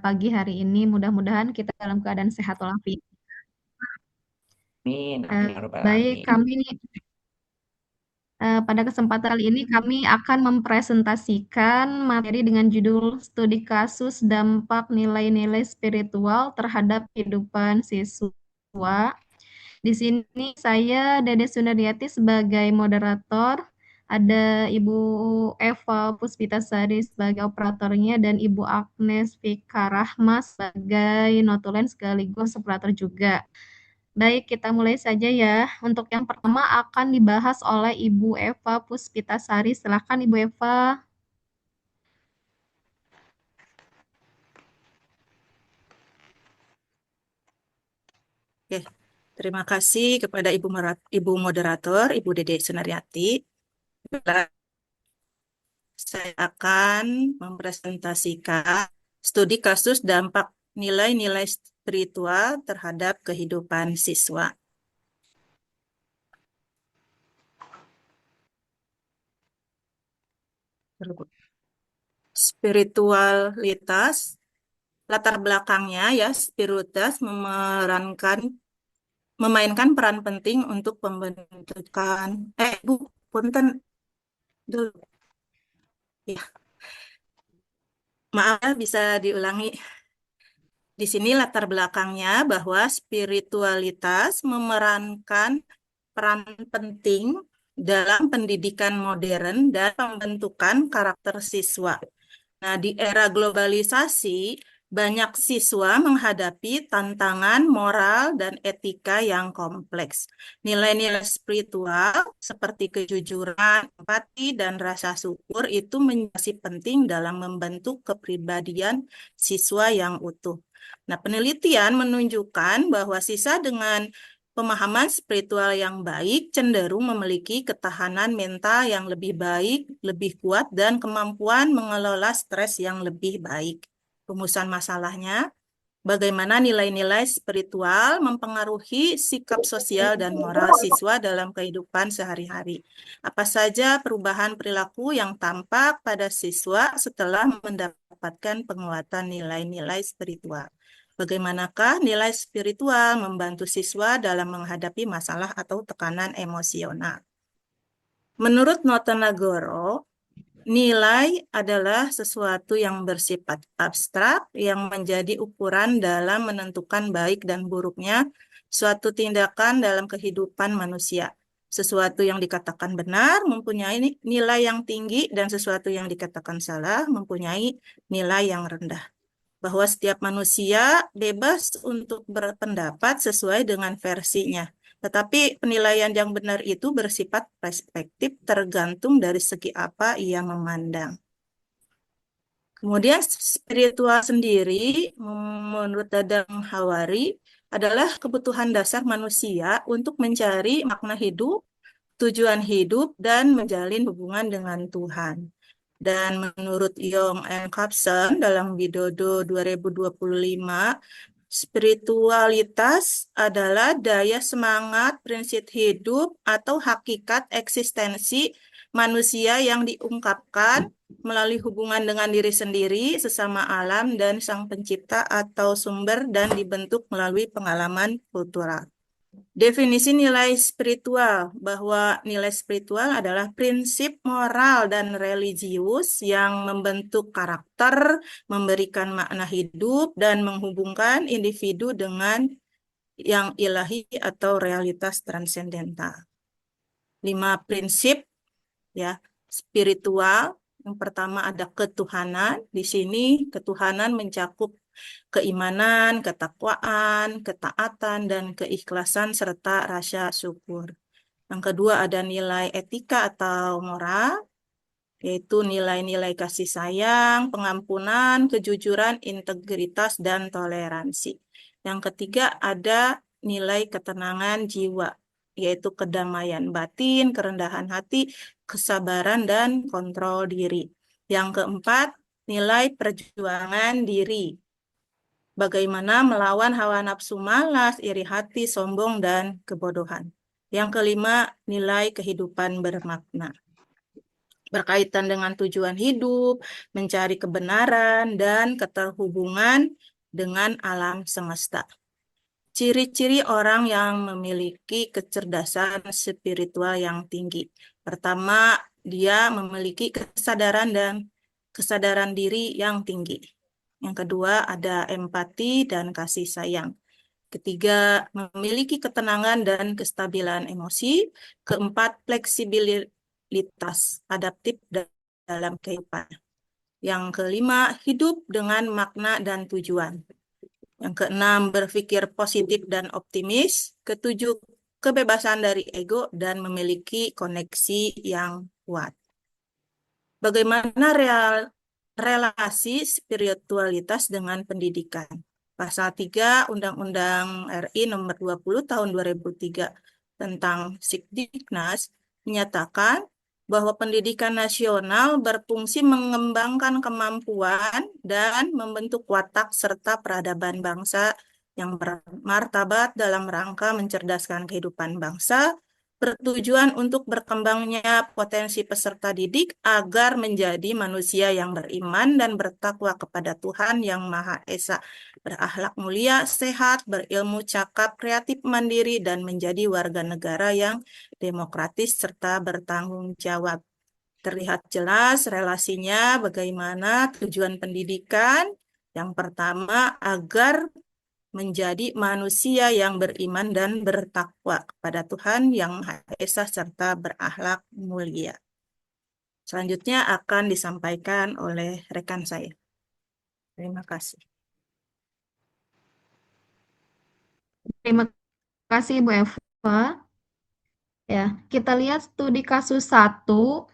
pagi hari ini. Mudah-mudahan kita dalam keadaan sehat walafiat. Amin, Eh, amin, ya rabbal Baik, alamin. kami pada kesempatan kali ini kami akan mempresentasikan materi dengan judul Studi Kasus Dampak Nilai-Nilai Spiritual Terhadap Kehidupan Siswa. Di sini saya Dede Sundaryati sebagai moderator, ada Ibu Eva Puspitasari sebagai operatornya dan Ibu Agnes Fikarahma sebagai notulen sekaligus operator juga. Baik, kita mulai saja ya. Untuk yang pertama akan dibahas oleh Ibu Eva Puspitasari. Silakan Ibu Eva. Oke, terima kasih kepada Ibu Moderator, Ibu Dede Sunaryati. Saya akan mempresentasikan studi kasus dampak nilai-nilai spiritual terhadap kehidupan siswa. Spiritualitas, latar belakangnya ya, spiritualitas memainkan peran penting untuk pembentukan, Bu, punten dulu. Ya, maaf ya, bisa diulangi. Di sini latar belakangnya bahwa spiritualitas memerankan peran penting dalam pendidikan modern dan pembentukan karakter siswa. Nah, di era globalisasi, banyak siswa menghadapi tantangan moral dan etika yang kompleks. Nilai-nilai spiritual seperti kejujuran, empati, dan rasa syukur itu menjadi penting dalam membentuk kepribadian siswa yang utuh. Nah, penelitian menunjukkan bahwa siswa dengan pemahaman spiritual yang baik cenderung memiliki ketahanan mental yang lebih baik, lebih kuat, dan kemampuan mengelola stres yang lebih baik. Rumusan masalahnya, bagaimana nilai-nilai spiritual mempengaruhi sikap sosial dan moral siswa dalam kehidupan sehari-hari. Apa saja perubahan perilaku yang tampak pada siswa setelah mendapatkan penguatan nilai-nilai spiritual? Bagaimanakah nilai spiritual membantu siswa dalam menghadapi masalah atau tekanan emosional? Menurut Notonagoro, nilai adalah sesuatu yang bersifat abstrak yang menjadi ukuran dalam menentukan baik dan buruknya suatu tindakan dalam kehidupan manusia. Sesuatu yang dikatakan benar mempunyai nilai yang tinggi dan sesuatu yang dikatakan salah mempunyai nilai yang rendah, bahwa setiap manusia bebas untuk berpendapat sesuai dengan versinya. Tetapi penilaian yang benar itu bersifat perspektif tergantung dari segi apa ia memandang. Kemudian spiritual sendiri, menurut Dadang Hawari, adalah kebutuhan dasar manusia untuk mencari makna hidup, tujuan hidup, dan menjalin hubungan dengan Tuhan. Dan menurut Yong and Kapson dalam Widodo 2025, spiritualitas adalah daya semangat, prinsip hidup, atau hakikat eksistensi manusia yang diungkapkan melalui hubungan dengan diri sendiri, sesama alam, dan Sang Pencipta atau sumber, dan dibentuk melalui pengalaman kultural. Definisi nilai spiritual, bahwa nilai spiritual adalah prinsip moral dan religius yang membentuk karakter, memberikan makna hidup, dan menghubungkan individu dengan yang ilahi atau realitas transendental. 5 prinsip ya spiritual. Yang pertama ada ketuhanan. Di sini ketuhanan mencakup keimanan, ketakwaan, ketaatan, dan keikhlasan serta rasa syukur. Yang kedua ada nilai etika atau moral, yaitu nilai-nilai kasih sayang, pengampunan, kejujuran, integritas, dan toleransi. Yang ketiga ada nilai ketenangan jiwa, yaitu kedamaian batin, kerendahan hati, kesabaran, dan kontrol diri. Yang keempat, nilai perjuangan diri, bagaimana melawan hawa nafsu malas, iri hati, sombong, dan kebodohan. Yang kelima, nilai kehidupan bermakna. berkaitan dengan tujuan hidup, mencari kebenaran, dan keterhubungan dengan alam semesta. Ciri-ciri orang yang memiliki kecerdasan spiritual yang tinggi. Pertama, dia memiliki kesadaran diri yang tinggi. Yang kedua, ada empati dan kasih sayang. Ketiga, memiliki ketenangan dan kestabilan emosi. Keempat, fleksibilitas adaptif dalam kehidupan. Yang kelima, hidup dengan makna dan tujuan. Yang keenam, berpikir positif dan optimis. Ketujuh, kebebasan dari ego dan memiliki koneksi yang kuat. Bagaimana relasi spiritualitas dengan pendidikan? Pasal 3 Undang-Undang RI Nomor 20 Tahun 2003 tentang Sikdiknas menyatakan bahwa pendidikan nasional berfungsi mengembangkan kemampuan dan membentuk watak serta peradaban bangsa yang bermartabat dalam rangka mencerdaskan kehidupan bangsa, bertujuan untuk berkembangnya potensi peserta didik agar menjadi manusia yang beriman dan bertakwa kepada Tuhan Yang Maha Esa, berakhlak mulia, sehat, berilmu, cakap, kreatif, mandiri, dan menjadi warga negara yang demokratis serta bertanggung jawab. Terlihat jelas relasinya bagaimana tujuan pendidikan. Yang pertama, agar menjadi manusia yang beriman dan bertakwa kepada Tuhan Yang Maha Esa serta berakhlak mulia. Selanjutnya akan disampaikan oleh rekan saya. Terima kasih. Terima kasih Bu Eva. Ya, kita lihat studi kasus satu,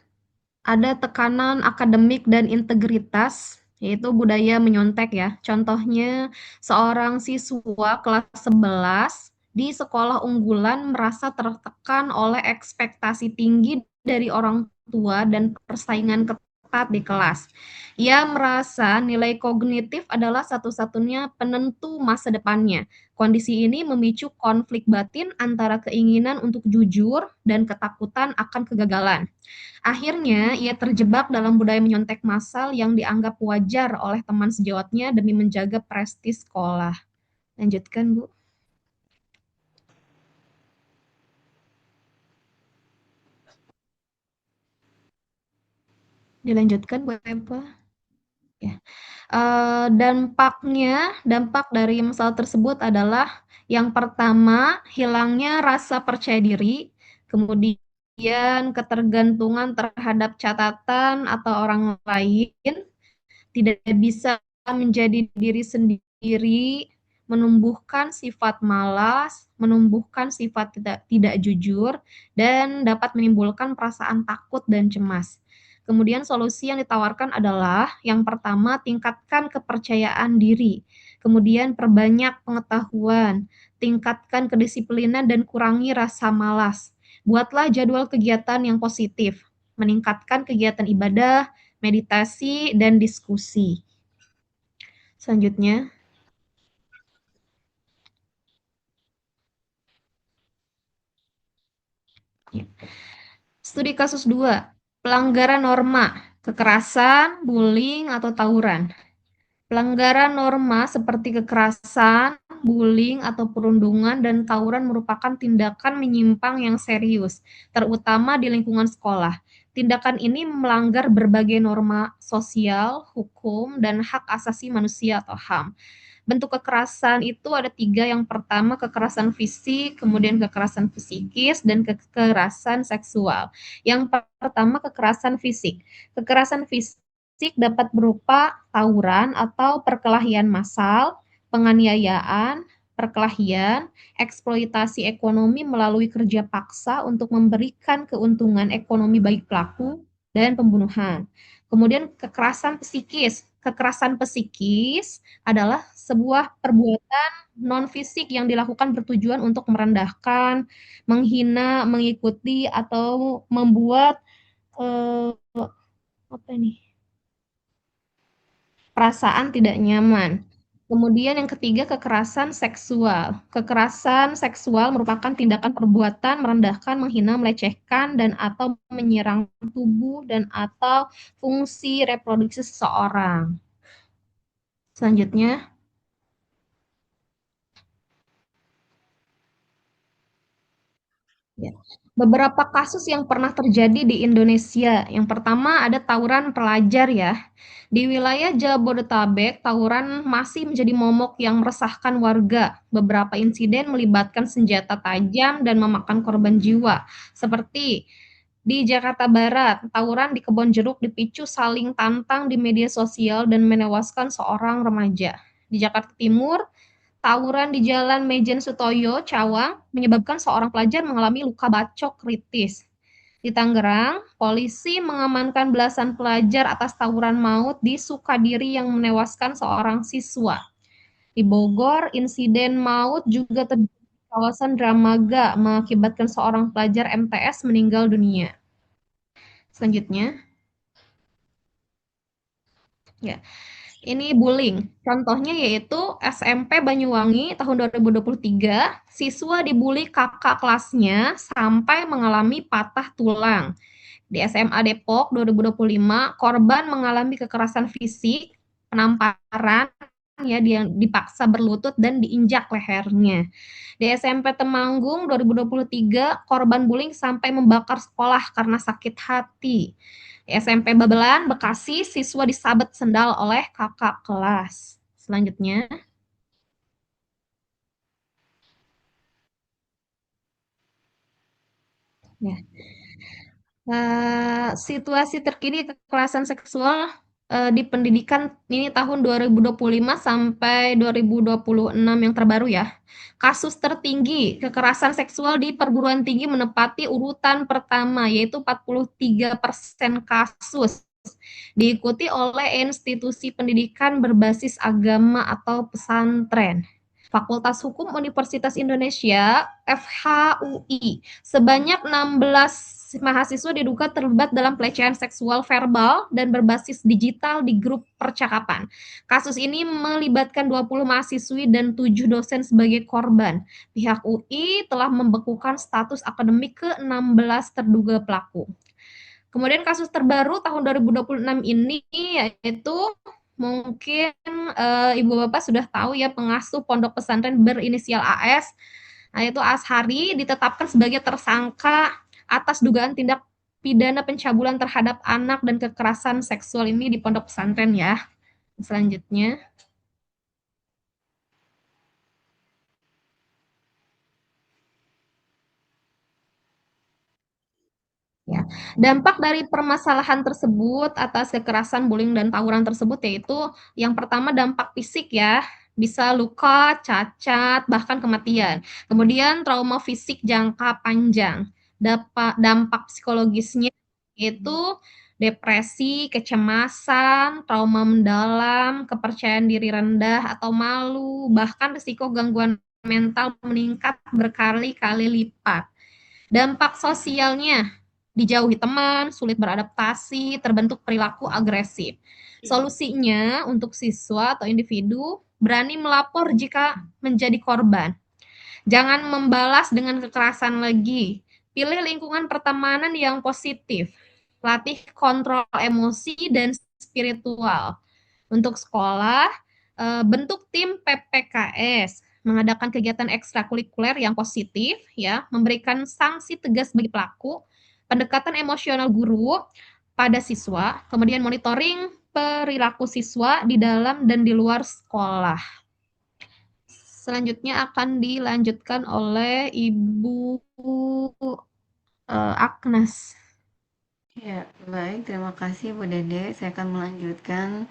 ada tekanan akademik dan integritas, yaitu budaya menyontek ya. Contohnya, seorang siswa kelas 11 di sekolah unggulan merasa tertekan oleh ekspektasi tinggi dari orang tua dan persaingan ketat di kelas. Ia merasa nilai kognitif adalah satu-satunya penentu masa depannya. Kondisi ini memicu konflik batin antara keinginan untuk jujur dan ketakutan akan kegagalan. Akhirnya, ia terjebak dalam budaya menyontek massal yang dianggap wajar oleh teman sejawatnya demi menjaga prestis sekolah. Lanjutkan, Bu. Dilanjutkan, Bu Eva. Ya. Dampak dari masalah tersebut adalah yang pertama, hilangnya rasa percaya diri, kemudian ketergantungan terhadap catatan atau orang lain, tidak bisa menjadi diri sendiri, menumbuhkan sifat malas, menumbuhkan sifat tidak tidak jujur, dan dapat menimbulkan perasaan takut dan cemas. Kemudian solusi yang ditawarkan adalah yang pertama, tingkatkan kepercayaan diri. Kemudian perbanyak pengetahuan, tingkatkan kedisiplinan dan kurangi rasa malas. Buatlah jadwal kegiatan yang positif, meningkatkan kegiatan ibadah, meditasi, dan diskusi. Selanjutnya, studi kasus 2, pelanggaran norma, kekerasan, bullying, atau tawuran. Pelanggaran norma seperti kekerasan, bullying, atau perundungan dan tawuran merupakan tindakan menyimpang yang serius, terutama di lingkungan sekolah. Tindakan ini melanggar berbagai norma sosial, hukum, dan hak asasi manusia atau HAM. Bentuk kekerasan itu ada tiga. Yang pertama kekerasan fisik, kemudian kekerasan psikis, dan kekerasan seksual. Yang pertama kekerasan fisik. Kekerasan fisik dapat berupa tawuran atau perkelahian massal, penganiayaan, perkelahian, eksploitasi ekonomi melalui kerja paksa untuk memberikan keuntungan ekonomi bagi pelaku, dan pembunuhan. Kemudian kekerasan psikis. Kekerasan psikis adalah sebuah perbuatan non fisik yang dilakukan bertujuan untuk merendahkan, menghina, mengikuti atau membuat eh, apa nih? Perasaan tidak nyaman. Kemudian yang ketiga, kekerasan seksual. Kekerasan seksual merupakan tindakan perbuatan merendahkan, menghina, melecehkan, dan atau menyerang tubuh dan atau fungsi reproduksi seseorang. Selanjutnya, ya. Beberapa kasus yang pernah terjadi di Indonesia. Yang pertama ada tawuran pelajar ya. Di wilayah Jabodetabek, tawuran masih menjadi momok yang meresahkan warga. Beberapa insiden melibatkan senjata tajam dan memakan korban jiwa. Seperti di Jakarta Barat, tawuran di Kebon Jeruk dipicu saling tantang di media sosial dan menewaskan seorang remaja. Di Jakarta Timur, tawuran di Jalan Mejen Sutoyo, Cawang, menyebabkan seorang pelajar mengalami luka bacok kritis. Di Tangerang, polisi mengamankan belasan pelajar atas tawuran maut di Sukadiri yang menewaskan seorang siswa. Di Bogor, insiden maut juga terjadi di kawasan Dramaga mengakibatkan seorang pelajar MTS meninggal dunia. Selanjutnya, ya. Ini bullying. Contohnya yaitu SMP Banyuwangi tahun 2023, siswa dibully kakak kelasnya sampai mengalami patah tulang. Di SMA Depok 2025, korban mengalami kekerasan fisik, penamparan, ya dia dipaksa berlutut dan diinjak lehernya. Di SMP Temanggung 2023, korban bullying sampai membakar sekolah karena sakit hati. Di SMP Babelan, Bekasi, siswa disabet sendal oleh kakak kelas. Selanjutnya, ya. Situasi terkini kekerasan seksual di pendidikan ini tahun 2025 sampai 2026 yang terbaru ya. Kasus tertinggi kekerasan seksual di perguruan tinggi menempati urutan pertama yaitu 43% kasus. Diikuti oleh institusi pendidikan berbasis agama atau pesantren. Fakultas Hukum Universitas Indonesia (FHUI) sebanyak 16 mahasiswa diduga terlibat dalam pelecehan seksual verbal dan berbasis digital di grup percakapan. Kasus ini melibatkan 20 mahasiswi dan 7 dosen sebagai korban. Pihak UI telah membekukan status akademik ke-16 terduga pelaku. Kemudian kasus terbaru tahun 2026 ini yaitu mungkin Ibu Bapak sudah tahu ya, pengasuh pondok pesantren berinisial AS, yaitu Ashari ditetapkan sebagai tersangka atas dugaan tindak pidana pencabulan terhadap anak dan kekerasan seksual ini di pondok pesantren ya. Selanjutnya, ya. Dampak dari permasalahan tersebut atas kekerasan, bullying, dan tawuran tersebut yaitu yang pertama dampak fisik ya, bisa luka, cacat, bahkan kematian. Kemudian trauma fisik jangka panjang. Dampak psikologisnya yaitu depresi, kecemasan, trauma mendalam, kepercayaan diri rendah atau malu, bahkan risiko gangguan mental meningkat berkali-kali lipat. Dampak sosialnya, dijauhi teman, sulit beradaptasi, terbentuk perilaku agresif. Solusinya untuk siswa atau individu, berani melapor jika menjadi korban. Jangan membalas dengan kekerasan lagi. Pilih lingkungan pertemanan yang positif. Latih kontrol emosi dan spiritual. Untuk sekolah, bentuk tim PPKS, mengadakan kegiatan ekstrakurikuler yang positif, ya, memberikan sanksi tegas bagi pelaku, pendekatan emosional guru pada siswa, kemudian monitoring perilaku siswa di dalam dan di luar sekolah. Selanjutnya akan dilanjutkan oleh Ibu Agnes. Ya, baik. Terima kasih Bu Dede. Saya akan melanjutkan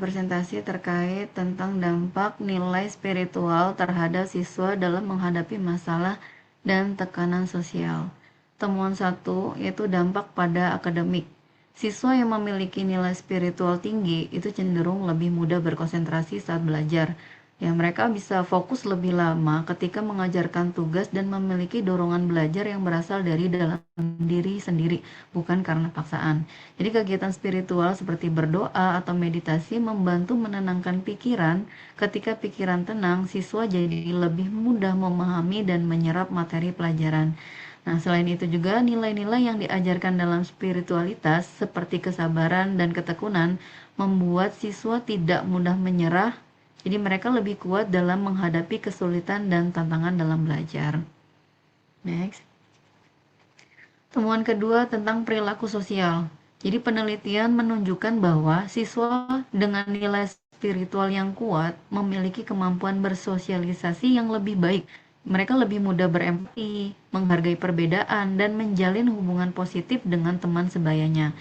presentasi terkait tentang dampak nilai spiritual terhadap siswa dalam menghadapi masalah dan tekanan sosial. Temuan satu yaitu dampak pada akademik. Siswa yang memiliki nilai spiritual tinggi itu cenderung lebih mudah berkonsentrasi saat belajar, Ya, mereka bisa fokus lebih lama ketika mengajarkan tugas dan memiliki dorongan belajar yang berasal dari dalam diri sendiri, bukan karena paksaan. Jadi kegiatan spiritual seperti berdoa atau meditasi membantu menenangkan pikiran. Ketika pikiran tenang, siswa jadi lebih mudah memahami dan menyerap materi pelajaran. Nah, selain itu juga nilai-nilai yang diajarkan dalam spiritualitas seperti kesabaran dan ketekunan membuat siswa tidak mudah menyerah, jadi mereka lebih kuat dalam menghadapi kesulitan dan tantangan dalam belajar. Next. Temuan kedua tentang perilaku sosial. Jadi penelitian menunjukkan bahwa siswa dengan nilai spiritual yang kuat memiliki kemampuan bersosialisasi yang lebih baik. Mereka lebih mudah berempati, menghargai perbedaan, dan menjalin hubungan positif dengan teman sebayanya.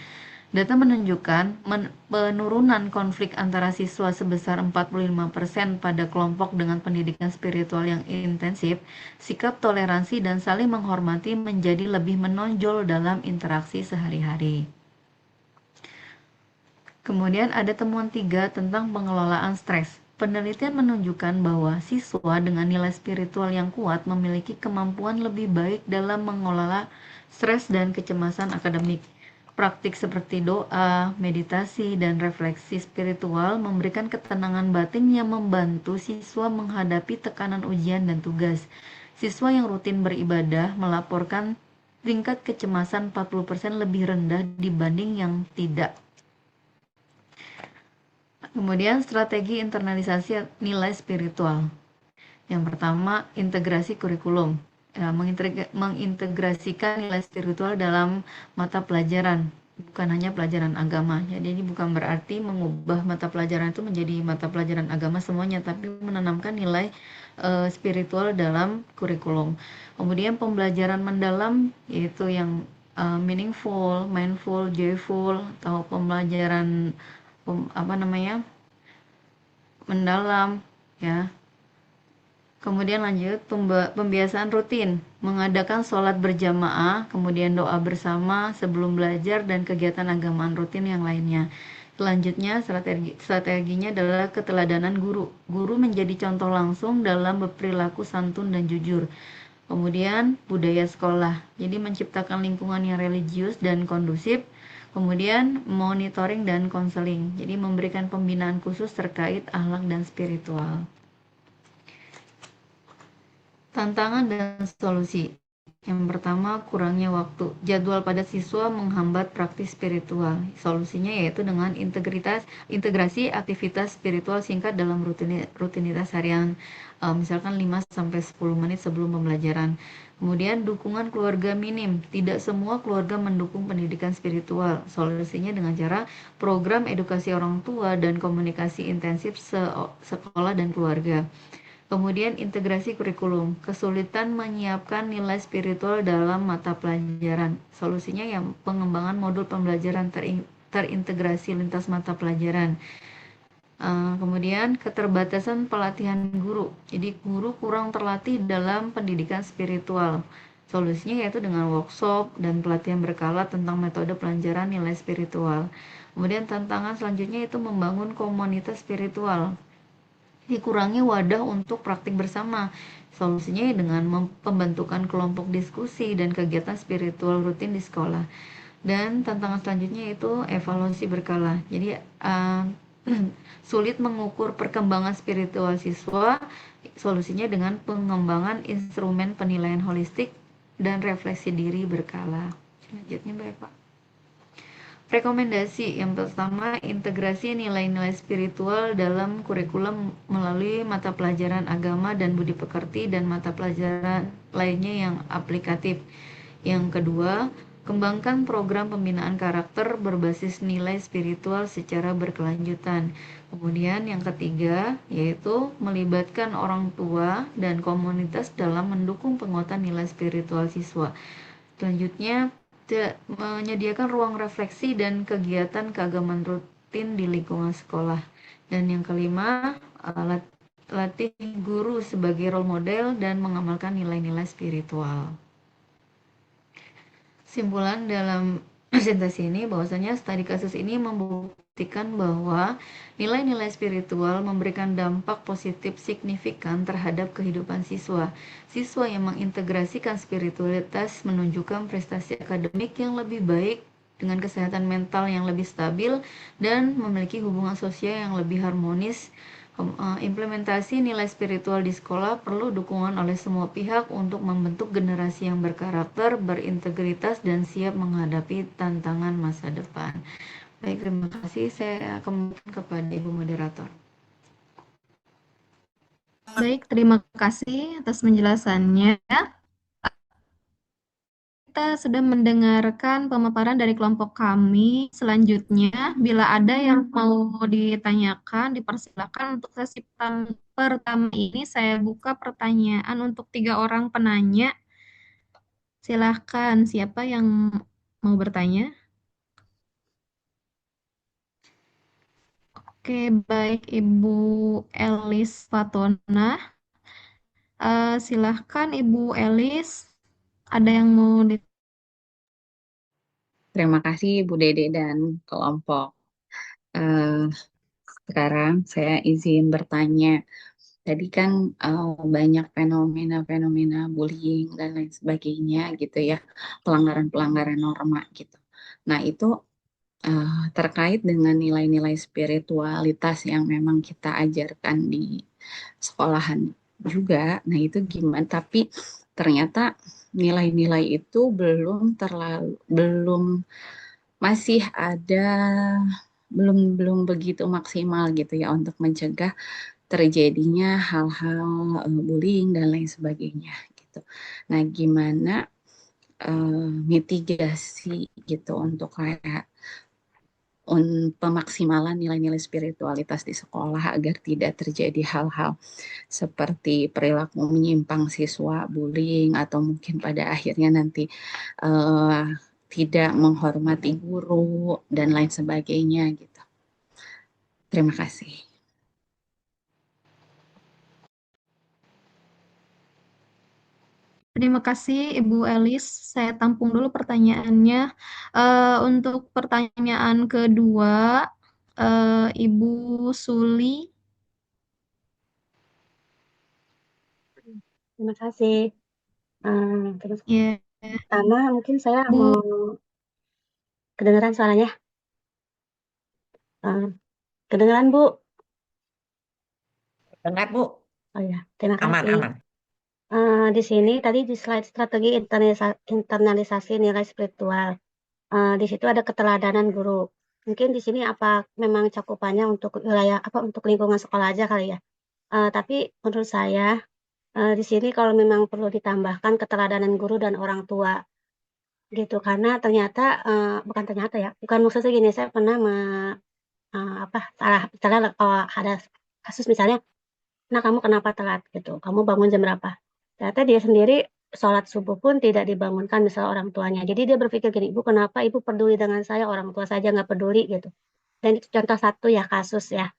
Data menunjukkan penurunan konflik antara siswa sebesar 45% pada kelompok dengan pendidikan spiritual yang intensif. Sikap toleransi dan saling menghormati menjadi lebih menonjol dalam interaksi sehari-hari. Kemudian ada temuan 3 tentang pengelolaan stres. Penelitian menunjukkan bahwa siswa dengan nilai spiritual yang kuat memiliki kemampuan lebih baik dalam mengelola stres dan kecemasan akademik. Praktik seperti doa, meditasi, dan refleksi spiritual memberikan ketenangan batin yang membantu siswa menghadapi tekanan ujian dan tugas. Siswa yang rutin beribadah melaporkan tingkat kecemasan 40% lebih rendah dibanding yang tidak. Kemudian strategi internalisasi nilai spiritual. Yang pertama, integrasi kurikulum. Mengintegrasikan nilai spiritual dalam mata pelajaran, bukan hanya pelajaran agama. Jadi ini bukan berarti mengubah mata pelajaran itu menjadi mata pelajaran agama semuanya, tapi menanamkan nilai spiritual dalam kurikulum. Kemudian pembelajaran mendalam, yaitu yang meaningful, mindful, joyful, atau pembelajaran mendalam, ya. Kemudian lanjut, pembiasaan rutin, mengadakan sholat berjamaah, kemudian doa bersama sebelum belajar, dan kegiatan agamaan rutin yang lainnya. Selanjutnya, strateginya adalah keteladanan guru. Guru menjadi contoh langsung dalam berperilaku santun dan jujur. Kemudian, budaya sekolah, jadi menciptakan lingkungan yang religius dan kondusif. Kemudian, monitoring dan konseling, jadi memberikan pembinaan khusus terkait akhlak dan spiritual. Tantangan dan solusi. Yang pertama, kurangnya waktu. Jadwal padat siswa menghambat praktis spiritual. Solusinya yaitu dengan integrasi aktivitas spiritual singkat dalam rutinitas harian, misalkan 5-10 menit sebelum pembelajaran. Kemudian dukungan keluarga minim. Tidak semua keluarga mendukung pendidikan spiritual. Solusinya dengan cara program edukasi orang tua dan komunikasi intensif sekolah dan keluarga. Kemudian integrasi kurikulum, kesulitan menyiapkan nilai spiritual dalam mata pelajaran. Solusinya yang pengembangan modul pembelajaran terintegrasi lintas mata pelajaran. Kemudian keterbatasan pelatihan guru. Jadi guru kurang terlatih dalam pendidikan spiritual. Solusinya yaitu dengan workshop dan pelatihan berkala tentang metode pelajaran nilai spiritual. Kemudian tantangan selanjutnya itu membangun komunitas spiritual. Dikurangi wadah untuk praktik bersama. Solusinya dengan pembentukan kelompok diskusi dan kegiatan spiritual rutin di sekolah. Dan tantangan selanjutnya itu evaluasi berkala. Jadi sulit mengukur perkembangan spiritual siswa. Solusinya dengan pengembangan instrumen penilaian holistik dan refleksi diri berkala. Selanjutnya Bapak. Rekomendasi yang pertama, integrasi nilai-nilai spiritual dalam kurikulum melalui mata pelajaran agama dan budi pekerti dan mata pelajaran lainnya yang aplikatif. Yang kedua, kembangkan program pembinaan karakter berbasis nilai spiritual secara berkelanjutan. Kemudian yang ketiga, yaitu melibatkan orang tua dan komunitas dalam mendukung penguatan nilai spiritual siswa. Selanjutnya, menyediakan ruang refleksi dan kegiatan keagamaan rutin di lingkungan sekolah. Dan yang kelima, latih guru sebagai role model dan mengamalkan nilai-nilai spiritual. Kesimpulan dalam presentasi ini bahwasanya studi kasus ini membuktikan bahwa nilai-nilai spiritual memberikan dampak positif signifikan terhadap kehidupan siswa. Siswa yang mengintegrasikan spiritualitas menunjukkan prestasi akademik yang lebih baik dengan kesehatan mental yang lebih stabil dan memiliki hubungan sosial yang lebih harmonis. Implementasi nilai spiritual di sekolah perlu dukungan oleh semua pihak untuk membentuk generasi yang berkarakter, berintegritas, dan siap menghadapi tantangan masa depan. Baik, terima kasih. Saya kembalikan kepada Ibu Moderator. Baik, terima kasih atas penjelasannya. Kita sudah mendengarkan pemaparan dari kelompok kami. Selanjutnya, bila ada yang mau ditanyakan, dipersilakan untuk sesi pertama ini. Saya buka pertanyaan untuk 3 orang penanya. Silahkan, siapa yang mau bertanya? Oke, baik Ibu Elis Fatona. Silahkan Ibu Elis. Ada yang mau Terima kasih Bu Dede dan kelompok. Eh, Sekarang saya izin bertanya. Tadi kan banyak fenomena-fenomena bullying dan lain sebagainya gitu ya, pelanggaran-pelanggaran norma gitu. Nah itu terkait dengan nilai-nilai spiritualitas yang memang kita ajarkan di sekolahan juga. Nah itu gimana? Tapi ternyata nilai-nilai itu belum masih ada belum belum begitu maksimal gitu ya untuk mencegah terjadinya hal-hal bullying dan lain sebagainya gitu. Nah, gimana mitigasi gitu untuk kayak pemaksimalan nilai-nilai spiritualitas di sekolah agar tidak terjadi hal-hal seperti perilaku menyimpang siswa, bullying, atau mungkin pada akhirnya nanti uh, tidak menghormati guru dan lain sebagainya gitu. Terima kasih. Terima kasih Ibu Elis. Saya tampung dulu pertanyaannya. Untuk pertanyaan kedua, Ibu Suli. Terima kasih. Terus Ya, pertama mungkin saya Bu. mau kedengaran suaranya. Kedengaran Bu? Dengar, Bu. Oh ya, terima Aman, kasih. aman. Di sini tadi di slide strategi internalisasi nilai spiritual. Di situ ada keteladanan guru. Mungkin di sini apa memang cakupannya untuk wilayah apa untuk lingkungan sekolah aja kali ya. Tapi menurut saya di sini kalau memang perlu ditambahkan keteladanan guru dan orang tua gitu karena ternyata bukan ternyata ya, bukan maksudnya gini, saya pernah apa salah misalnya kalau ada kasus misalnya, "Nah, kamu kenapa telat?" gitu, "Kamu bangun jam berapa?" Ternyata dia sendiri sholat subuh pun tidak dibangunkan misalnya orang tuanya. Jadi dia berpikir gini, "Ibu kenapa ibu peduli dengan saya, orang tua saja nggak peduli," gitu. Dan itu contoh satu ya kasus ya,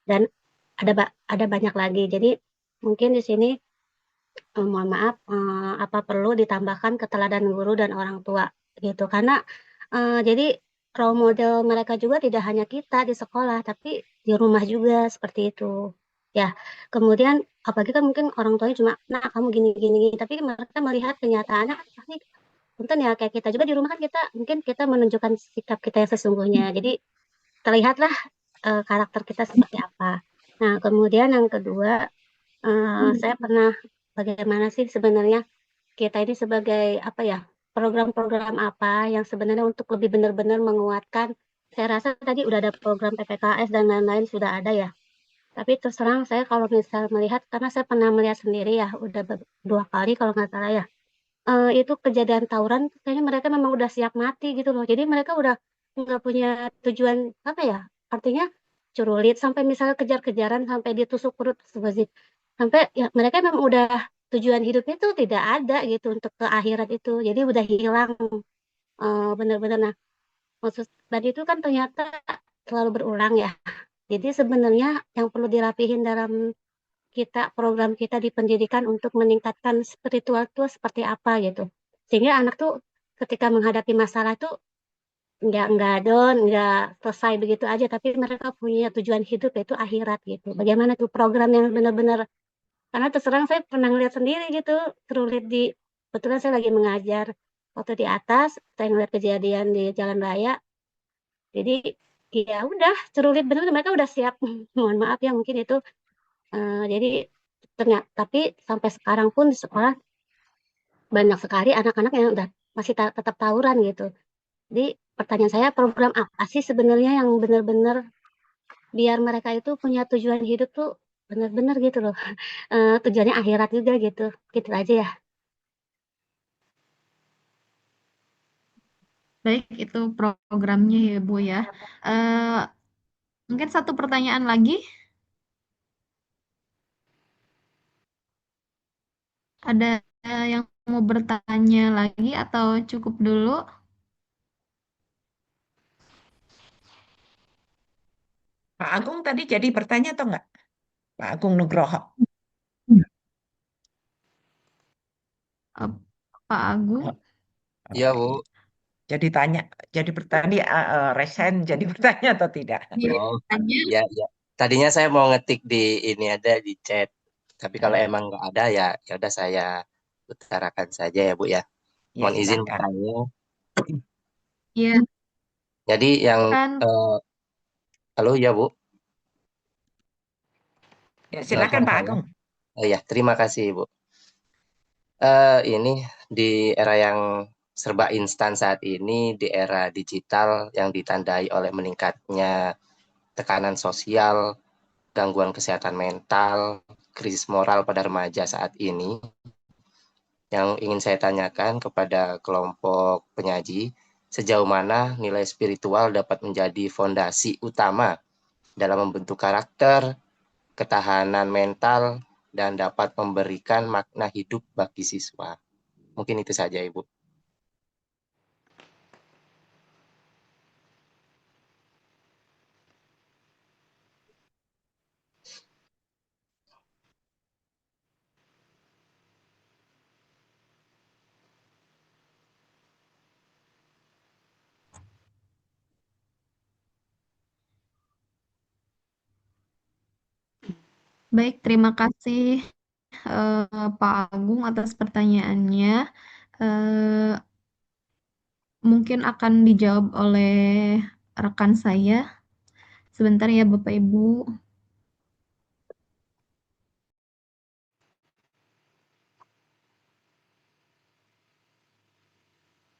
dan ada banyak lagi. Jadi mungkin di sini, mohon maaf, apa perlu ditambahkan keteladanan guru dan orang tua gitu. Karena, jadi role model mereka juga tidak hanya kita di sekolah, tapi di rumah juga seperti itu. Ya, kemudian apalagi kan mungkin orang tuanya cuma, "Nah, kamu gini gini gini," tapi mereka melihat kenyataannya kan pasti punten ya kayak kita juga di rumah kan kita mungkin kita menunjukkan sikap kita yang sesungguhnya. Jadi terlihatlah, karakter kita seperti apa. Nah, kemudian yang kedua, saya pernah bagaimana sih sebenarnya kita ini sebagai apa ya, program-program apa yang sebenarnya untuk lebih benar-benar menguatkan. Saya rasa tadi udah ada program PPKS dan lain-lain sudah ada ya. Tapi terus terang saya kalau misal melihat karena saya pernah melihat sendiri ya, udah 2 kali kalau nggak salah ya, itu kejadian tawuran kayaknya mereka memang udah siap mati gitu loh. Jadi mereka udah nggak punya tujuan, apa ya, artinya curulit sampai misalnya kejar-kejaran sampai ditusuk perut, astagfirullahaladzim. Sampai ya mereka memang udah tujuan hidupnya tuh tidak ada gitu untuk ke akhirat itu. Jadi udah hilang, bener-bener. Nah, maksud tadi itu kan ternyata selalu berulang ya. Jadi sebenarnya yang perlu dirapihin dalam program kita di pendidikan untuk meningkatkan spiritual itu seperti apa gitu. Sehingga anak tuh ketika menghadapi masalah tuh nggak down, nggak selesai begitu aja, tapi mereka punya tujuan hidup yaitu akhirat gitu. Bagaimana tuh program yang benar-benar, karena terus terang saya pernah ngeliat sendiri gitu, terulit di, kebetulan saya lagi mengajar waktu di atas, saya ngeliat kejadian di jalan raya, jadi ya udah cerulit bener, mereka udah siap, mohon maaf ya mungkin itu, jadi ternyata, tapi sampai sekarang pun di sekolah banyak sekali anak-anak yang udah masih tetap tawuran gitu. Jadi pertanyaan saya, program apa sih sebenarnya yang benar-benar biar mereka itu punya tujuan hidup tuh benar-benar gitu loh, tujuannya akhirat juga gitu, gitu aja ya. Baik, itu programnya ya, Bu, ya. Eee, Mungkin satu pertanyaan lagi, ada yang mau bertanya lagi atau cukup dulu? Pak Agung tadi jadi bertanya atau enggak? Pak Agung Nugroho. Eee, Pak Agung? Oh, Iya, oke. Bu. Jadi tanya, jadi bertanya, resen jadi bertanya atau tidak? Iya, Oh, tanya. iya, iya. Tadinya saya mau ngetik di ini ada di chat. Tapi kalau Eh, emang nggak ada ya ya udah saya utarakan saja ya, Bu ya. Ya Mohon izin silakan. bertanya. Iya, Jadi yang kan. halo ya, Bu. Ya Dengar silakan suara Pak saya? Agung. Oh iya, terima kasih, Bu. Ini di era yang serba instan saat ini, di era digital yang ditandai oleh meningkatnya tekanan sosial, gangguan kesehatan mental, krisis moral pada remaja saat ini, yang ingin saya tanyakan kepada kelompok penyaji, sejauh mana nilai spiritual dapat menjadi fondasi utama dalam membentuk karakter, ketahanan mental, dan dapat memberikan makna hidup bagi siswa. Mungkin itu saja, Ibu. Baik, terima kasih, Pak Agung atas pertanyaannya. Eee, Mungkin akan dijawab oleh rekan saya. Sebentar ya, Bapak Ibu.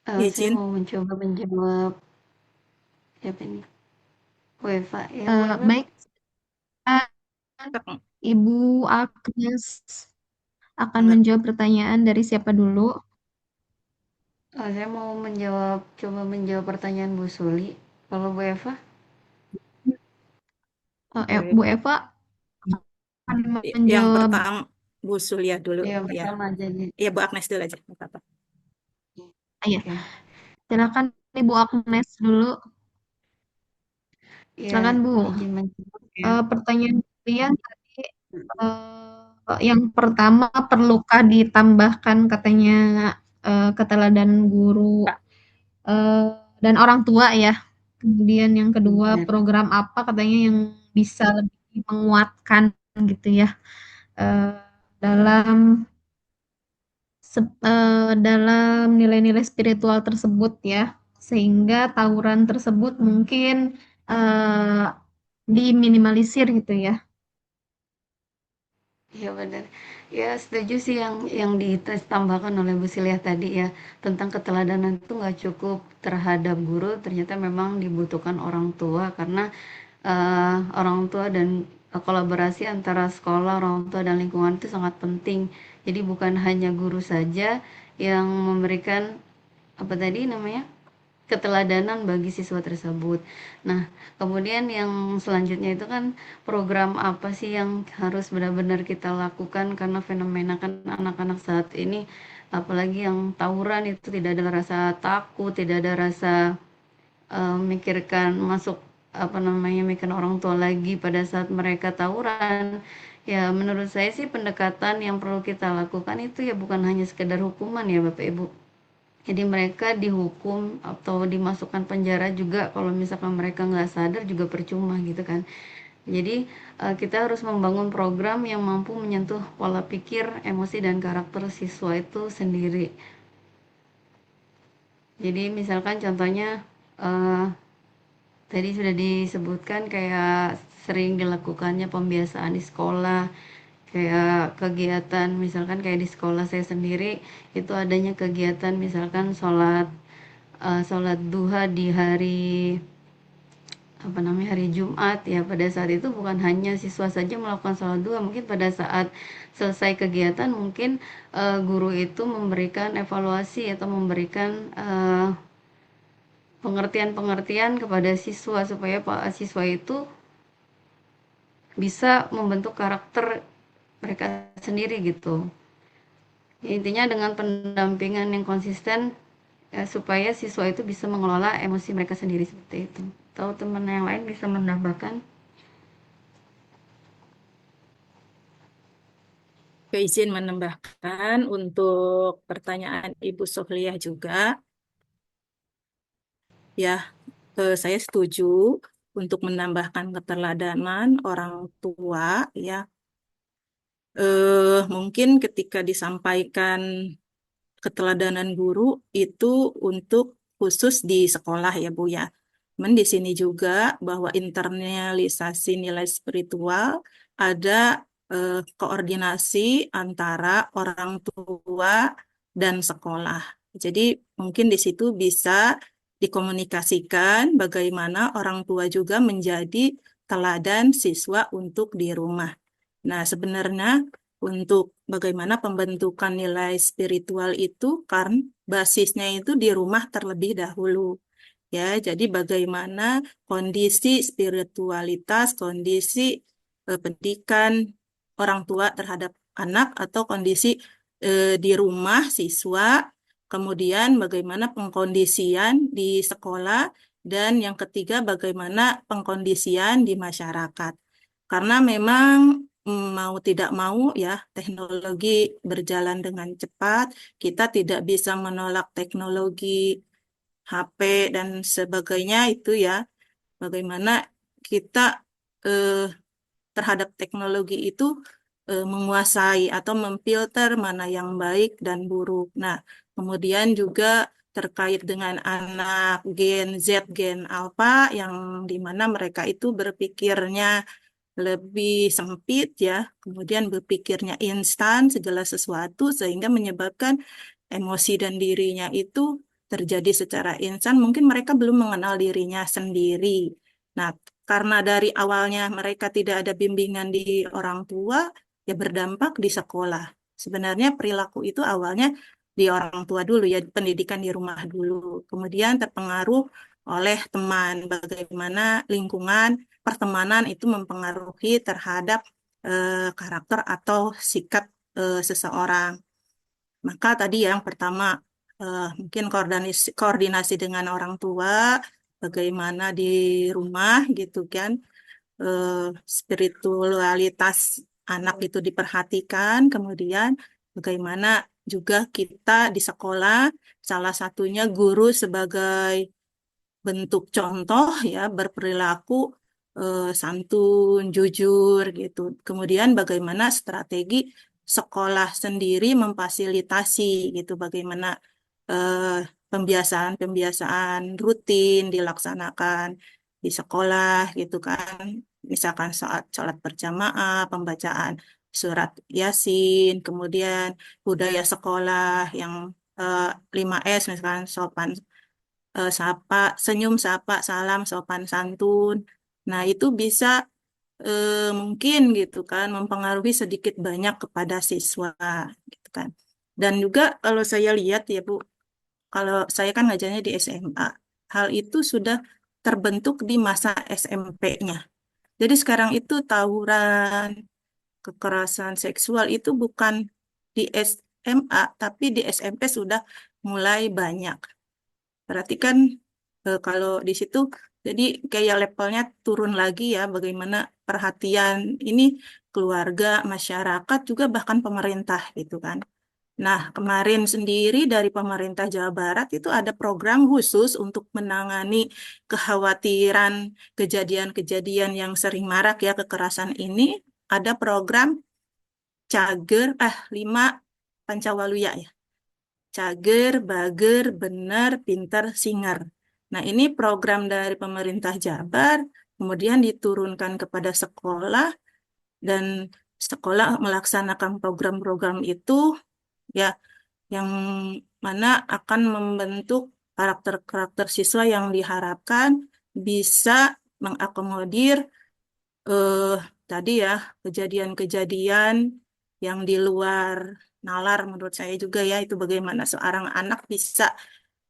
Saya Izin. mau mencoba menjawab siapa ini? Weva, ya Weva. Baik, Ibu Agnes akan menjawab pertanyaan dari siapa dulu? Saya mau coba menjawab pertanyaan Bu Suli. Kalau Bu Eva, Bu Eva akan Yang menjawab. pertama Bu Sulia dulu yang ya. pertama jadi. Iya, Bu Agnes dulu aja, nggak apa-apa. Iya, Oke. silakan Ibu Agnes dulu. Ya, Silakan Bu. izin menjawab ya. Pertanyaan kalian tadi, yang pertama, perlukah ditambahkan katanya, keteladanan guru, Pak, dan orang tua ya. Kemudian yang kedua, Benar. program apa katanya yang bisa lebih menguatkan gitu ya, eee, dalam dalam nilai-nilai spiritual tersebut ya, sehingga tawuran tersebut mungkin, eee, diminimalisir gitu ya. Iya benar. Ya setuju sih yang ditambahkan oleh Bu Silia tadi ya, tentang keteladanan itu nggak cukup terhadap guru, ternyata memang dibutuhkan orang tua karena orang tua dan kolaborasi antara sekolah, orang tua dan lingkungan itu sangat penting. Jadi bukan hanya guru saja yang memberikan apa tadi namanya? Keteladanan bagi siswa tersebut. Nah, kemudian yang selanjutnya itu kan program apa sih yang harus benar-benar kita lakukan karena fenomena kan anak-anak saat ini apalagi yang tawuran itu tidak ada rasa takut, tidak ada rasa memikirkan masuk apa namanya mikir orang tua lagi pada saat mereka tawuran. Ya, menurut saya sih pendekatan yang perlu kita lakukan itu ya bukan hanya sekedar hukuman ya Bapak Ibu. Jadi mereka dihukum atau dimasukkan penjara juga kalau misalkan mereka nggak sadar juga percuma gitu kan. Jadi kita harus membangun program yang mampu menyentuh pola pikir, emosi, dan karakter siswa itu sendiri. Jadi misalkan contohnya tadi sudah disebutkan kayak sering dilakukannya pembiasaan di sekolah, kayak kegiatan misalkan kayak di sekolah saya sendiri itu adanya kegiatan misalkan sholat duha di hari hari Jumat ya. Pada saat itu bukan hanya siswa saja melakukan sholat duha, mungkin pada saat selesai kegiatan mungkin guru itu memberikan evaluasi atau memberikan pengertian-pengertian kepada siswa supaya siswa itu bisa membentuk karakter mereka sendiri gitu. Intinya dengan pendampingan yang konsisten supaya siswa itu bisa mengelola emosi mereka sendiri seperti itu. Tahu teman yang lain bisa menambahkan? Izin menambahkan untuk pertanyaan Ibu Sohliah juga. Ya, saya setuju untuk menambahkan keteladanan orang tua ya. Mungkin ketika disampaikan keteladanan guru itu untuk khusus di sekolah ya Bu ya. Cuman di sini juga bahwa internalisasi nilai spiritual ada koordinasi antara orang tua dan sekolah. Jadi mungkin di situ bisa dikomunikasikan bagaimana orang tua juga menjadi teladan siswa untuk di rumah. Nah, sebenarnya untuk bagaimana pembentukan nilai spiritual itu kan basisnya itu di rumah terlebih dahulu. Ya, jadi bagaimana kondisi spiritualitas, kondisi pendidikan orang tua terhadap anak atau kondisi di rumah siswa, kemudian bagaimana pengkondisian di sekolah, dan yang ketiga bagaimana pengkondisian di masyarakat. Karena memang mau tidak mau ya teknologi berjalan dengan cepat, kita tidak bisa menolak teknologi HP dan sebagainya itu ya. Bagaimana kita eh, terhadap teknologi itu menguasai atau memfilter mana yang baik dan buruk. Nah, kemudian juga terkait dengan anak Gen Z, Gen Alpha yang dimana mereka itu berpikirnya lebih sempit ya, kemudian berpikirnya instan segala sesuatu sehingga menyebabkan emosi dan dirinya itu terjadi secara instan. Mungkin mereka belum mengenal dirinya sendiri. Nah, karena dari awalnya mereka tidak ada bimbingan di orang tua, ya berdampak di sekolah. Sebenarnya perilaku itu awalnya di orang tua dulu ya, pendidikan di rumah dulu. Kemudian terpengaruh oleh teman, bagaimana lingkungan pertemanan itu mempengaruhi terhadap karakter atau sikap seseorang. Maka tadi yang pertama mungkin koordinasi dengan orang tua, bagaimana di rumah gitu kan, eh, spiritualitas anak itu diperhatikan, kemudian bagaimana juga kita di sekolah, salah satunya guru sebagai bentuk contoh ya berperilaku santun, jujur gitu. Kemudian bagaimana strategi sekolah sendiri memfasilitasi gitu, bagaimana eh, pembiasaan-pembiasaan rutin dilaksanakan di sekolah gitu kan. Misalkan saat sholat berjamaah, pembacaan surat Yasin, kemudian budaya sekolah yang 5S misalkan sopan sapa, senyum, sapa, salam, sopan santun. Nah, itu bisa mungkin gitu kan mempengaruhi sedikit banyak kepada siswa gitu kan. Dan juga kalau saya lihat ya Bu, kalau saya kan ngajarnya di SMA, hal itu sudah terbentuk di masa SMP-nya. Jadi sekarang itu tawuran, kekerasan seksual itu bukan di SMA, tapi di SMP sudah mulai banyak. Berarti kan kalau di situ jadi kayak levelnya turun lagi ya, bagaimana perhatian ini keluarga, masyarakat juga bahkan pemerintah gitu kan. Nah, kemarin sendiri dari pemerintah Jawa Barat itu ada program khusus untuk menangani kekhawatiran kejadian-kejadian yang sering marak ya kekerasan ini. Ada program Cager, 5 Pancawaluya ya. Cager, Bager, Bener, Pinter, Singer. Nah, ini program dari pemerintah Jabar, kemudian diturunkan kepada sekolah, dan sekolah melaksanakan program-program itu ya, yang mana akan membentuk karakter-karakter siswa yang diharapkan bisa mengakomodir eh tadi ya kejadian-kejadian yang di luar nalar. Menurut saya juga ya, itu bagaimana seorang anak bisa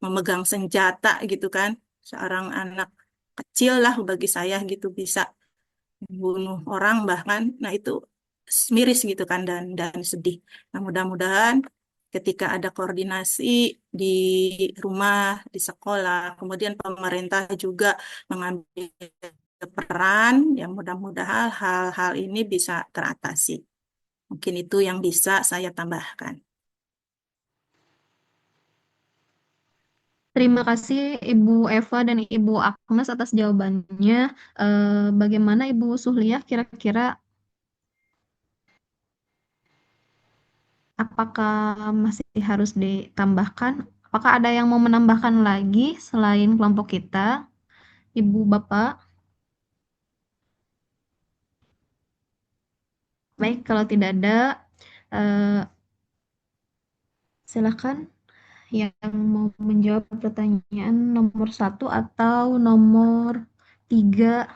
memegang senjata gitu kan, seorang anak kecil lah bagi saya gitu bisa bunuh orang bahkan. Nah, itu miris gitu kan, dan sedih. Nah, mudah-mudahan ketika ada koordinasi di rumah, di sekolah, kemudian pemerintah juga mengambil peran, ya mudah-mudahan hal-hal ini bisa teratasi. Mungkin itu yang bisa saya tambahkan. Terima kasih Ibu Eva dan Ibu Agnes atas jawabannya. Bagaimana Ibu Suhliyah, kira-kira apakah masih harus ditambahkan? Apakah ada yang mau menambahkan lagi selain kelompok kita? Ibu, Bapak? Baik, kalau tidak ada, eh, silakan yang mau menjawab pertanyaan nomor 1 atau nomor 3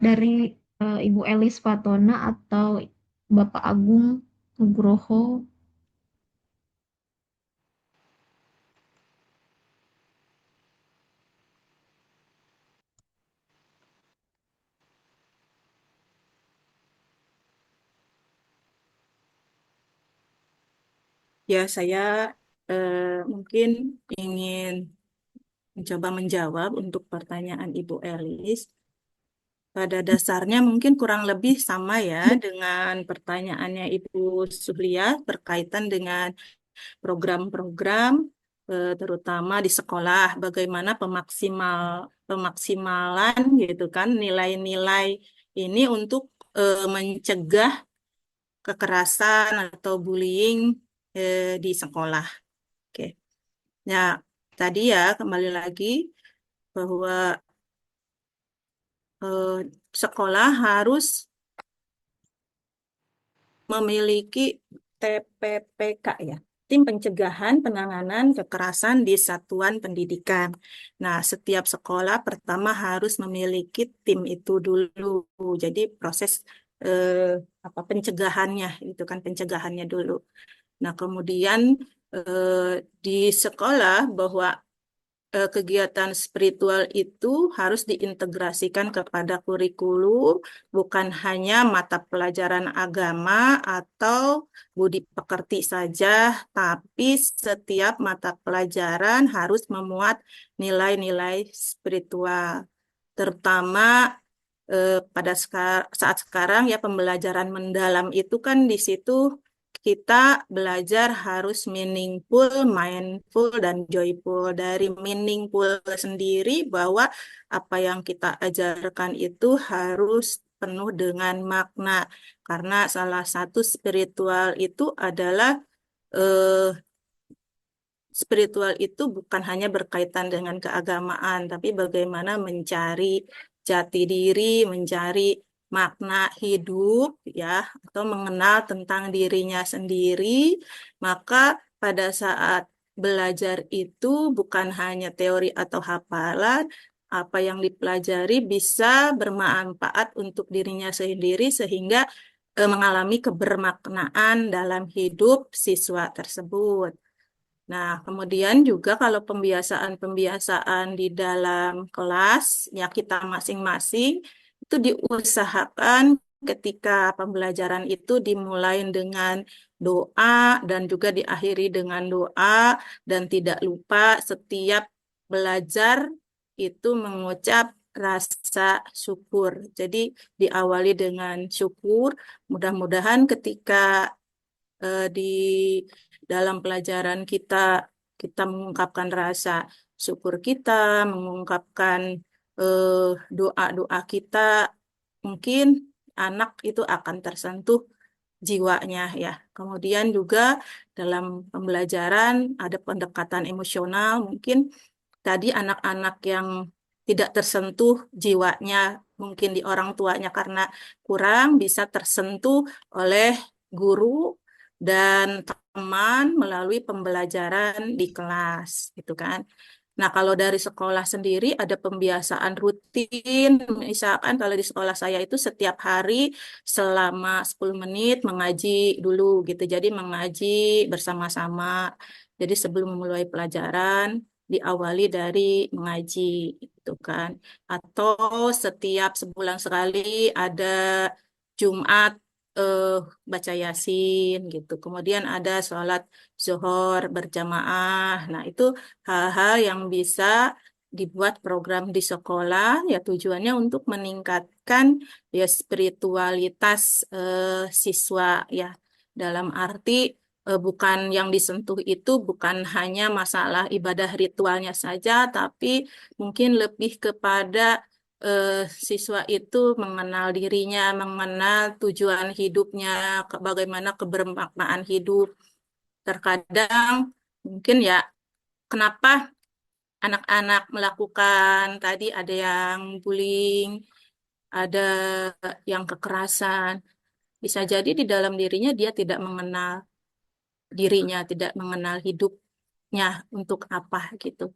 dari Ibu Elis Fatona atau Bapak Agung Nugroho. Ya, saya mungkin ingin mencoba menjawab untuk pertanyaan Ibu Elis. Pada dasarnya mungkin kurang lebih sama ya dengan pertanyaannya Ibu Suhlia berkaitan dengan program-program terutama di sekolah, bagaimana pemaksimalan gitu kan nilai-nilai ini untuk mencegah kekerasan atau bullying di sekolah. Oke. Nah, tadi ya kembali lagi bahwa eh, sekolah harus memiliki TPPK ya, Tim Pencegahan Penanganan Kekerasan di Satuan Pendidikan. Nah, setiap sekolah pertama harus memiliki tim itu dulu. Jadi proses pencegahannya itu kan pencegahannya dulu. Nah, kemudian di sekolah bahwa kegiatan spiritual itu harus diintegrasikan kepada kurikulum, bukan hanya mata pelajaran agama atau budi pekerti saja, tapi setiap mata pelajaran harus memuat nilai-nilai spiritual. Terutama pada saat sekarang ya pembelajaran mendalam itu kan di situ kita belajar harus meaningful, mindful, dan joyful. Dari meaningful sendiri bahwa apa yang kita ajarkan itu harus penuh dengan makna. Karena salah satu spiritual itu adalah eh, spiritual itu bukan hanya berkaitan dengan keagamaan, tapi bagaimana mencari jati diri, mencari makna hidup, ya, atau mengenal tentang dirinya sendiri. Maka pada saat belajar itu bukan hanya teori atau hafalan, apa yang dipelajari bisa bermanfaat untuk dirinya sendiri sehingga mengalami kebermaknaan dalam hidup siswa tersebut. Nah, kemudian juga kalau pembiasaan-pembiasaan di dalam kelas, ya kita masing-masing itu diusahakan ketika pembelajaran itu dimulai dengan doa dan juga diakhiri dengan doa, dan tidak lupa setiap belajar itu mengucap rasa syukur. Jadi diawali dengan syukur, mudah-mudahan ketika dalam pelajaran kita, kita mengungkapkan rasa syukur kita, mengungkapkan doa-doa kita, mungkin anak itu akan tersentuh jiwanya ya. Kemudian juga dalam pembelajaran ada pendekatan emosional, mungkin tadi anak-anak yang tidak tersentuh jiwanya, mungkin di orang tuanya karena kurang bisa tersentuh oleh guru dan teman melalui pembelajaran di kelas, gitu kan. Nah, kalau dari sekolah sendiri ada pembiasaan rutin, misalkan kalau di sekolah saya itu setiap hari selama 10 menit mengaji dulu gitu. Jadi mengaji bersama-sama. Jadi sebelum memulai pelajaran diawali dari mengaji gitu kan. Atau setiap sebulan sekali ada Jumat eh, baca Yasin gitu. Kemudian ada sholat zuhur berjamaah. Nah, itu hal-hal yang bisa dibuat program di sekolah ya tujuannya untuk meningkatkan ya spiritualitas siswa ya dalam arti bukan yang disentuh itu bukan hanya masalah ibadah ritualnya saja tapi mungkin lebih kepada eh, siswa itu mengenal dirinya, mengenal tujuan hidupnya, bagaimana kebermaknaan hidup. Terkadang mungkin ya kenapa anak-anak melakukan tadi ada yang bullying, ada yang kekerasan. Bisa jadi di dalam dirinya dia tidak mengenal dirinya, tidak mengenal hidupnya untuk apa gitu.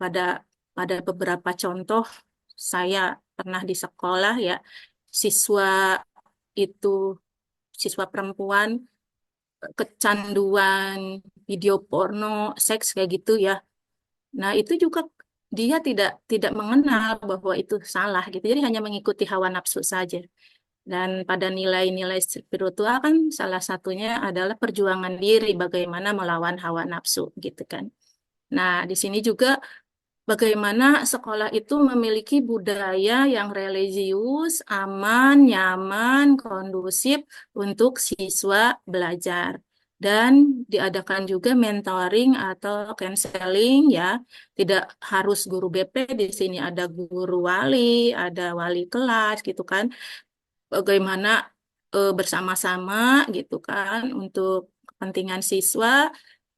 Pada pada beberapa contoh saya pernah di sekolah ya, siswa itu siswa perempuan kecanduan video porno, seks kayak gitu ya. Nah, itu juga dia tidak mengenal bahwa itu salah gitu. Jadi hanya mengikuti hawa nafsu saja. Dan pada nilai-nilai spiritual kan salah satunya adalah perjuangan diri bagaimana melawan hawa nafsu gitu kan. Nah, di sini juga bagaimana sekolah itu memiliki budaya yang religius, aman, nyaman, kondusif untuk siswa belajar. Dan diadakan juga mentoring atau counseling ya. Tidak harus guru BP, di sini ada guru wali, ada wali kelas gitu kan. Bagaimana bersama-sama gitu kan untuk kepentingan siswa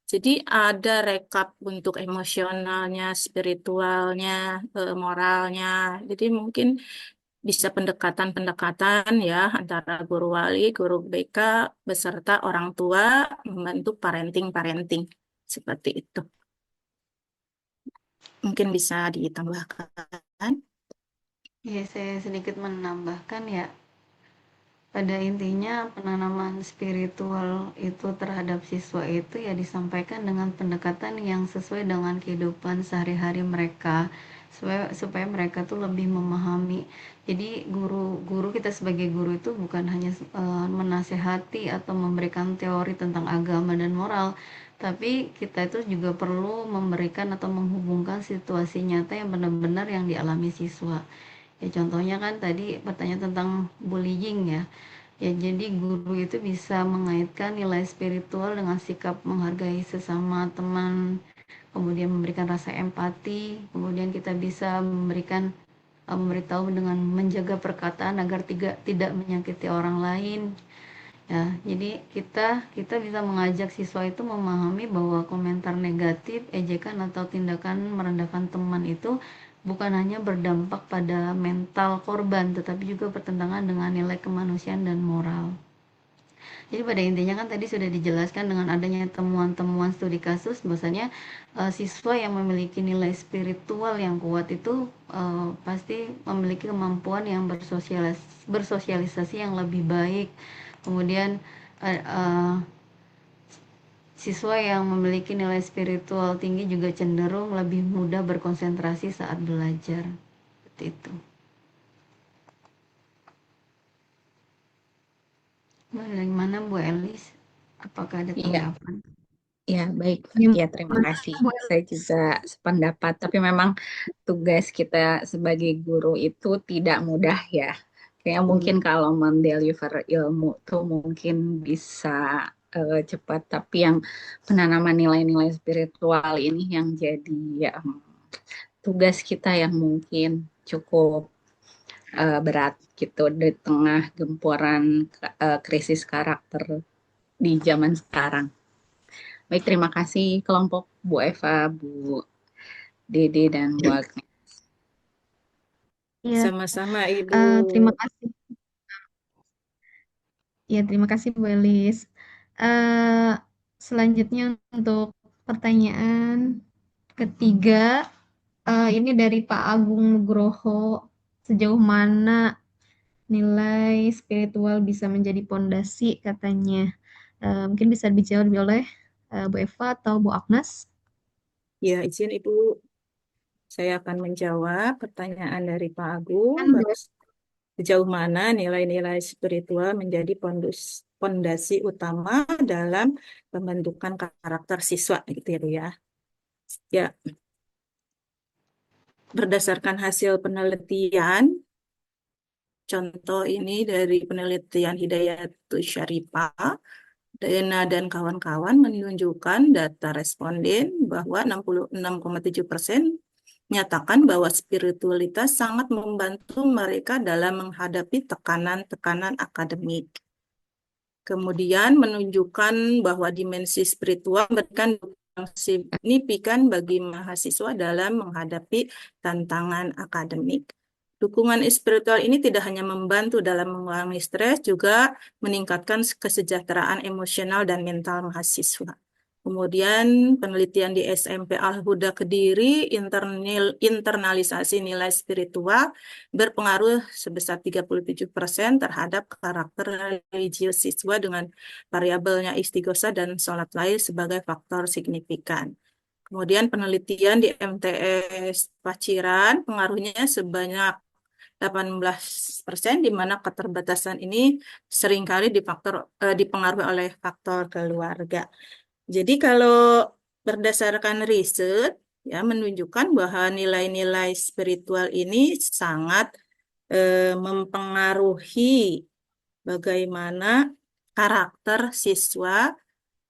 jadi ada rekap untuk emosionalnya, spiritualnya, moralnya. Jadi mungkin bisa pendekatan-pendekatan ya antara guru wali, guru BK beserta orang tua membentuk parenting-parenting seperti itu. Mungkin bisa ditambahkan. Ya, saya sedikit menambahkan ya, pada intinya penanaman spiritual itu terhadap siswa itu ya disampaikan dengan pendekatan yang sesuai dengan kehidupan sehari-hari mereka supaya mereka tuh lebih memahami. Jadi guru kita sebagai guru itu bukan hanya menasehati atau memberikan teori tentang agama dan moral, tapi kita itu juga perlu memberikan atau menghubungkan situasi nyata yang benar-benar yang dialami siswa. Ya contohnya kan tadi pertanyaan tentang bullying ya. Ya jadi guru itu bisa mengaitkan nilai spiritual dengan sikap menghargai sesama teman, kemudian memberikan rasa empati, kemudian kita bisa memberitahu dengan menjaga perkataan agar tidak menyakiti orang lain. Ya, jadi kita bisa mengajak siswa itu memahami bahwa komentar negatif, ejekan atau tindakan merendahkan teman itu bukan hanya berdampak pada mental korban, tetapi juga bertentangan dengan nilai kemanusiaan dan moral. Jadi pada intinya kan tadi sudah dijelaskan dengan adanya temuan-temuan studi kasus, bahwasanya siswa yang memiliki nilai spiritual yang kuat itu pasti memiliki kemampuan yang bersosialisasi yang lebih baik. Kemudian siswa yang memiliki nilai spiritual tinggi juga cenderung lebih mudah berkonsentrasi saat belajar. Seperti itu. Bagaimana Bu Elis? Apakah ada Iya, tanggapan? ya baik. Ya, terima Gimana, kasih. Bu? Saya juga sependapat, tapi memang tugas kita sebagai guru itu tidak mudah ya. Kayak mungkin kalau mendeliver ilmu tuh mungkin bisa cepat, tapi yang penanaman nilai-nilai spiritual ini yang jadi tugas kita yang mungkin cukup berat gitu di tengah gempuran krisis karakter di zaman sekarang. Baik, terima kasih kelompok Bu Eva, Bu Dede, dan Bu Agnes. Iya, Sama-sama Ibu. terima kasih. Ya, terima kasih Bu Elis. Eh, Selanjutnya untuk pertanyaan ketiga, ini dari Pak Agung Nugroho. Sejauh mana nilai spiritual bisa menjadi pondasi katanya? Mungkin bisa dijawab oleh Bu Eva atau Bu Agnes. Ya, izin Ibu, saya akan menjawab pertanyaan dari Pak Agung. Kan Bu Sejauh mana nilai-nilai spiritual menjadi pondasi utama dalam pembentukan karakter siswa gitu ya, Bu ya. Ya, berdasarkan hasil penelitian, contoh ini dari penelitian Hidayatus Syarifah, Dena dan kawan-kawan menunjukkan data responden bahwa 66,7% menyatakan bahwa spiritualitas sangat membantu mereka dalam menghadapi tekanan-tekanan akademik. Kemudian menunjukkan bahwa dimensi spiritual memberikan yang signifikan bagi mahasiswa dalam menghadapi tantangan akademik. Dukungan spiritual ini tidak hanya membantu dalam mengurangi stres, juga meningkatkan kesejahteraan emosional dan mental mahasiswa. Kemudian penelitian di SMP Al-Huda Kediri, internalisasi nilai spiritual berpengaruh sebesar 37% terhadap karakter religius siswa dengan variabelnya istighosah dan sholat lail sebagai faktor signifikan. Kemudian penelitian di MTS Paciran pengaruhnya sebanyak 18%, di mana keterbatasan ini seringkali dipengaruhi oleh faktor keluarga. Jadi kalau berdasarkan riset ya menunjukkan bahwa nilai-nilai spiritual ini sangat mempengaruhi bagaimana karakter siswa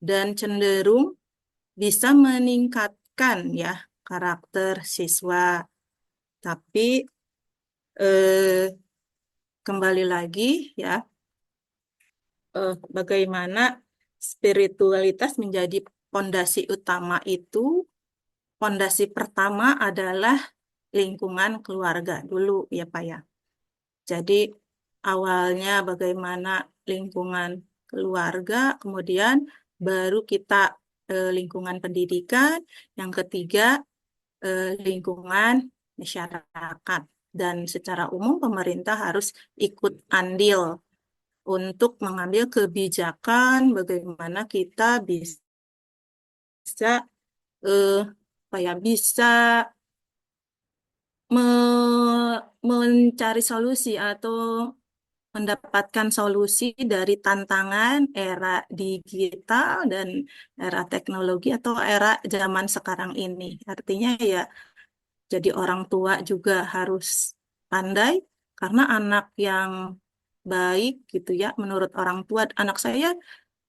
dan cenderung bisa meningkatkan ya karakter siswa. Tapi kembali lagi ya bagaimana spiritualitas menjadi pondasi utama itu. Pondasi pertama adalah lingkungan keluarga dulu ya Pak ya. Jadi awalnya bagaimana lingkungan keluarga, kemudian baru kita lingkungan pendidikan, yang ketiga lingkungan masyarakat. Dan secara umum pemerintah harus ikut andil untuk mengambil kebijakan bagaimana kita bisa apa ya bisa mencari solusi atau mendapatkan solusi dari tantangan era digital dan era teknologi atau era zaman sekarang ini. Artinya ya jadi orang tua juga harus pandai karena anak yang baik gitu ya menurut orang tua, anak saya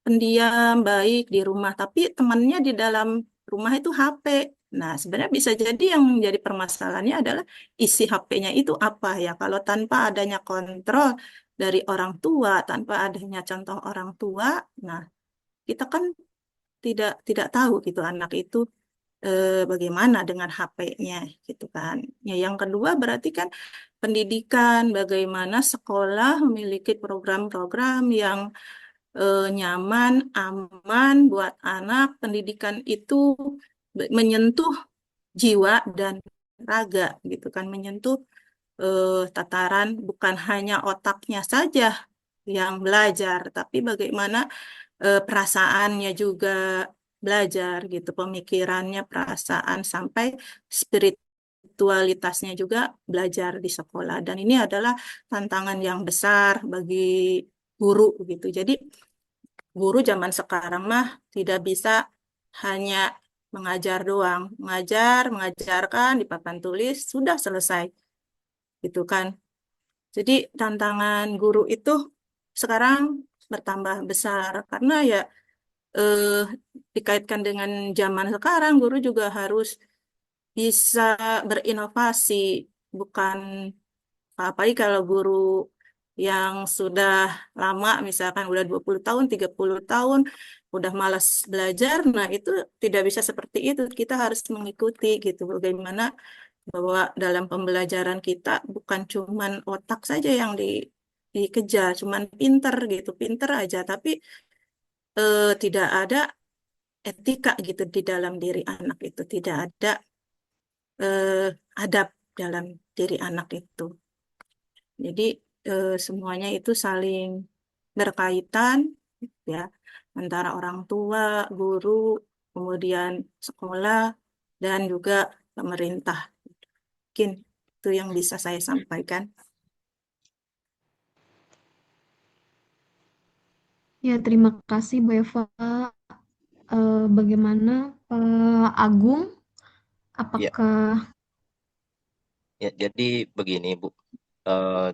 pendiam, baik di rumah, tapi temannya di dalam rumah itu HP. Nah, sebenarnya bisa jadi yang menjadi permasalahannya adalah isi HP-nya itu apa ya. Kalau tanpa adanya kontrol dari orang tua, tanpa adanya contoh orang tua, nah kita kan tidak tahu gitu anak itu bagaimana dengan HP-nya gitu kan. Ya, yang kedua berarti kan pendidikan, bagaimana sekolah memiliki program-program yang nyaman, aman buat anak. Pendidikan itu menyentuh jiwa dan raga gitu kan, menyentuh tataran bukan hanya otaknya saja yang belajar, tapi bagaimana perasaannya juga belajar gitu, pemikirannya, perasaan sampai spiritualitasnya juga belajar di sekolah. Dan ini adalah tantangan yang besar bagi guru gitu. Jadi guru zaman sekarang mah tidak bisa hanya mengajar doang, mengajarkan di papan tulis sudah selesai, gitu kan. Jadi tantangan guru itu sekarang bertambah besar karena ya eh, dikaitkan dengan zaman sekarang, guru juga harus bisa berinovasi, bukan apalagi kalau guru yang sudah lama, misalkan udah 20 tahun, 30 tahun, udah malas belajar, nah itu tidak bisa seperti itu. Kita harus mengikuti gitu, bagaimana bahwa dalam pembelajaran kita bukan cuman otak saja yang dikejar, cuman pinter gitu, pinter aja, tapi tidak ada etika gitu di dalam diri anak itu, tidak ada eh, adab dalam diri anak itu. Jadi semuanya itu saling berkaitan ya antara orang tua, guru, kemudian sekolah dan juga pemerintah. Mungkin itu yang bisa saya sampaikan. Ya, terima kasih Bu Eva. Bagaimana Pak Agung? Ya, Apakah ya, jadi begini Bu,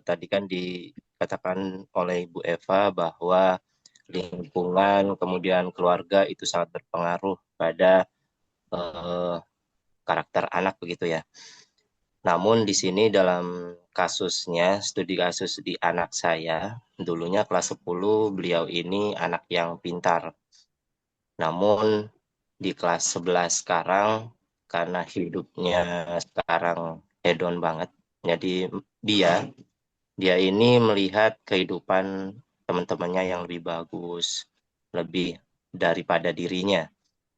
tadi kan dikatakan oleh Bu Eva bahwa lingkungan kemudian keluarga itu sangat berpengaruh pada eh, karakter anak begitu ya. Namun di sini dalam kasusnya, studi kasus di anak saya, dulunya kelas 10, beliau ini anak yang pintar. Namun di kelas 11 sekarang, karena hidupnya sekarang hedon banget, jadi dia dia ini melihat kehidupan teman-temannya yang lebih bagus, lebih daripada dirinya.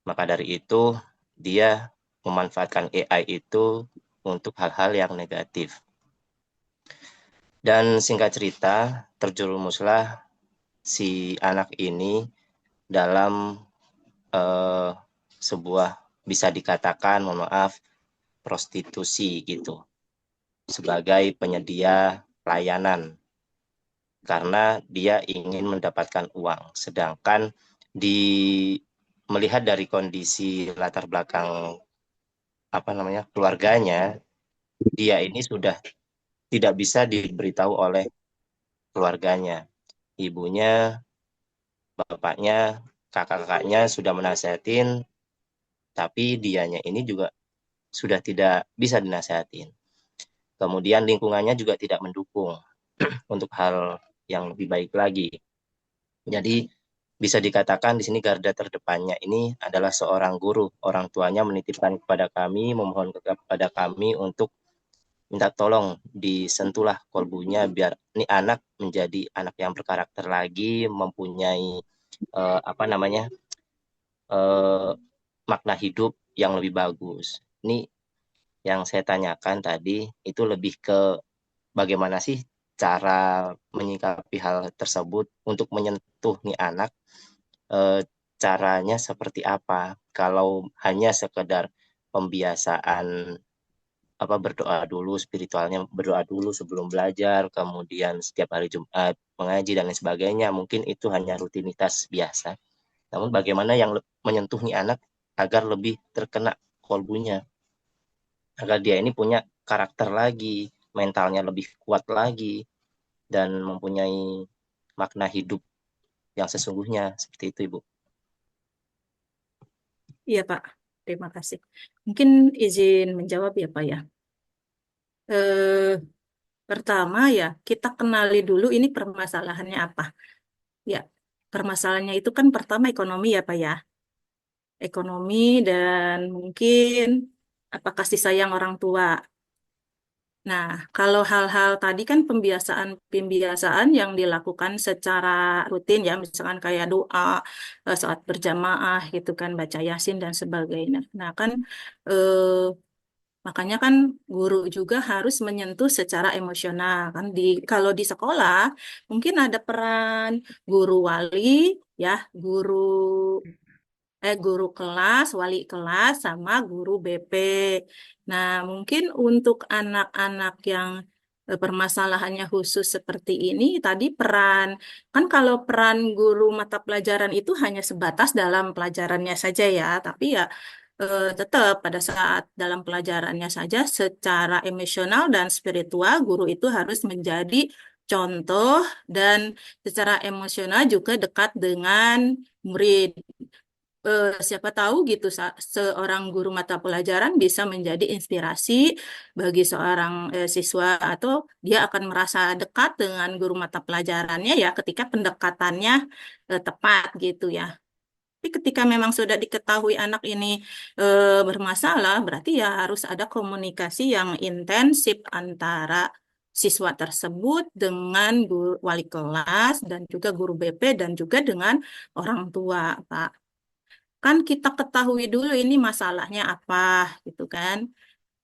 Maka dari itu, dia memanfaatkan AI itu untuk hal-hal yang negatif. Dan singkat cerita, terjerumuslah si anak ini dalam eh, sebuah bisa dikatakan, mohon maaf, prostitusi gitu, sebagai penyedia layanan karena dia ingin mendapatkan uang. Sedangkan di melihat dari kondisi latar belakang keluarganya, dia ini sudah tidak bisa diberitahu oleh keluarganya. Ibunya, bapaknya, kakak-kakaknya sudah menasihatin, tapi dianya ini juga sudah tidak bisa dinasehatin. Kemudian lingkungannya juga tidak mendukung untuk hal yang lebih baik lagi. Jadi bisa dikatakan di sini garda terdepannya ini adalah seorang guru. Orang tuanya menitipkan kepada kami, memohon kepada kami untuk minta tolong disentuhlah kolbunya biar ini anak menjadi anak yang berkarakter lagi, mempunyai apa namanya eh, makna hidup yang lebih bagus. Ini yang saya tanyakan tadi itu lebih ke bagaimana sih cara menyikapi hal tersebut untuk menyentuh nih anak, eh, caranya seperti apa? Kalau hanya sekedar pembiasaan berdoa dulu, spiritualnya berdoa dulu sebelum belajar, kemudian setiap hari Jumat mengaji dan lain sebagainya, mungkin itu hanya rutinitas biasa. Namun bagaimana yang menyentuh nih anak agar lebih terkena kolbunya, agar dia ini punya karakter lagi, mentalnya lebih kuat lagi, dan mempunyai makna hidup yang sesungguhnya. Seperti itu, Ibu. Iya, Pak. Terima kasih. Mungkin izin menjawab ya, Pak ya. Eh, Pertama ya, kita kenali dulu ini permasalahannya apa. Ya, permasalahannya itu kan pertama ekonomi ya, Pak ya. Ekonomi dan mungkin apa kasih sayang orang tua. Nah, kalau hal-hal tadi kan pembiasaan yang dilakukan secara rutin ya, misalkan kayak doa saat berjamaah gitu kan, baca Yasin dan sebagainya. Nah, kan eh, makanya kan guru juga harus menyentuh secara emosional kan kalau di sekolah mungkin ada peran guru wali ya, guru guru kelas, wali kelas, sama guru BP. Nah, mungkin untuk anak-anak yang permasalahannya khusus seperti ini, tadi kan kalau peran guru mata pelajaran itu hanya sebatas dalam pelajarannya saja ya, tapi ya tetap pada saat dalam pelajarannya saja secara emosional dan spiritual, guru itu harus menjadi contoh dan secara emosional juga dekat dengan murid. siapa tahu gitu seorang guru mata pelajaran bisa menjadi inspirasi bagi seorang siswa atau dia akan merasa dekat dengan guru mata pelajarannya ya ketika pendekatannya tepat gitu ya. Tapi ketika memang sudah diketahui anak ini bermasalah, berarti ya harus ada komunikasi yang intensif antara siswa tersebut dengan guru wali kelas dan juga guru BP dan juga dengan orang tua, Pak. Kan kita ketahui dulu ini masalahnya apa, gitu kan.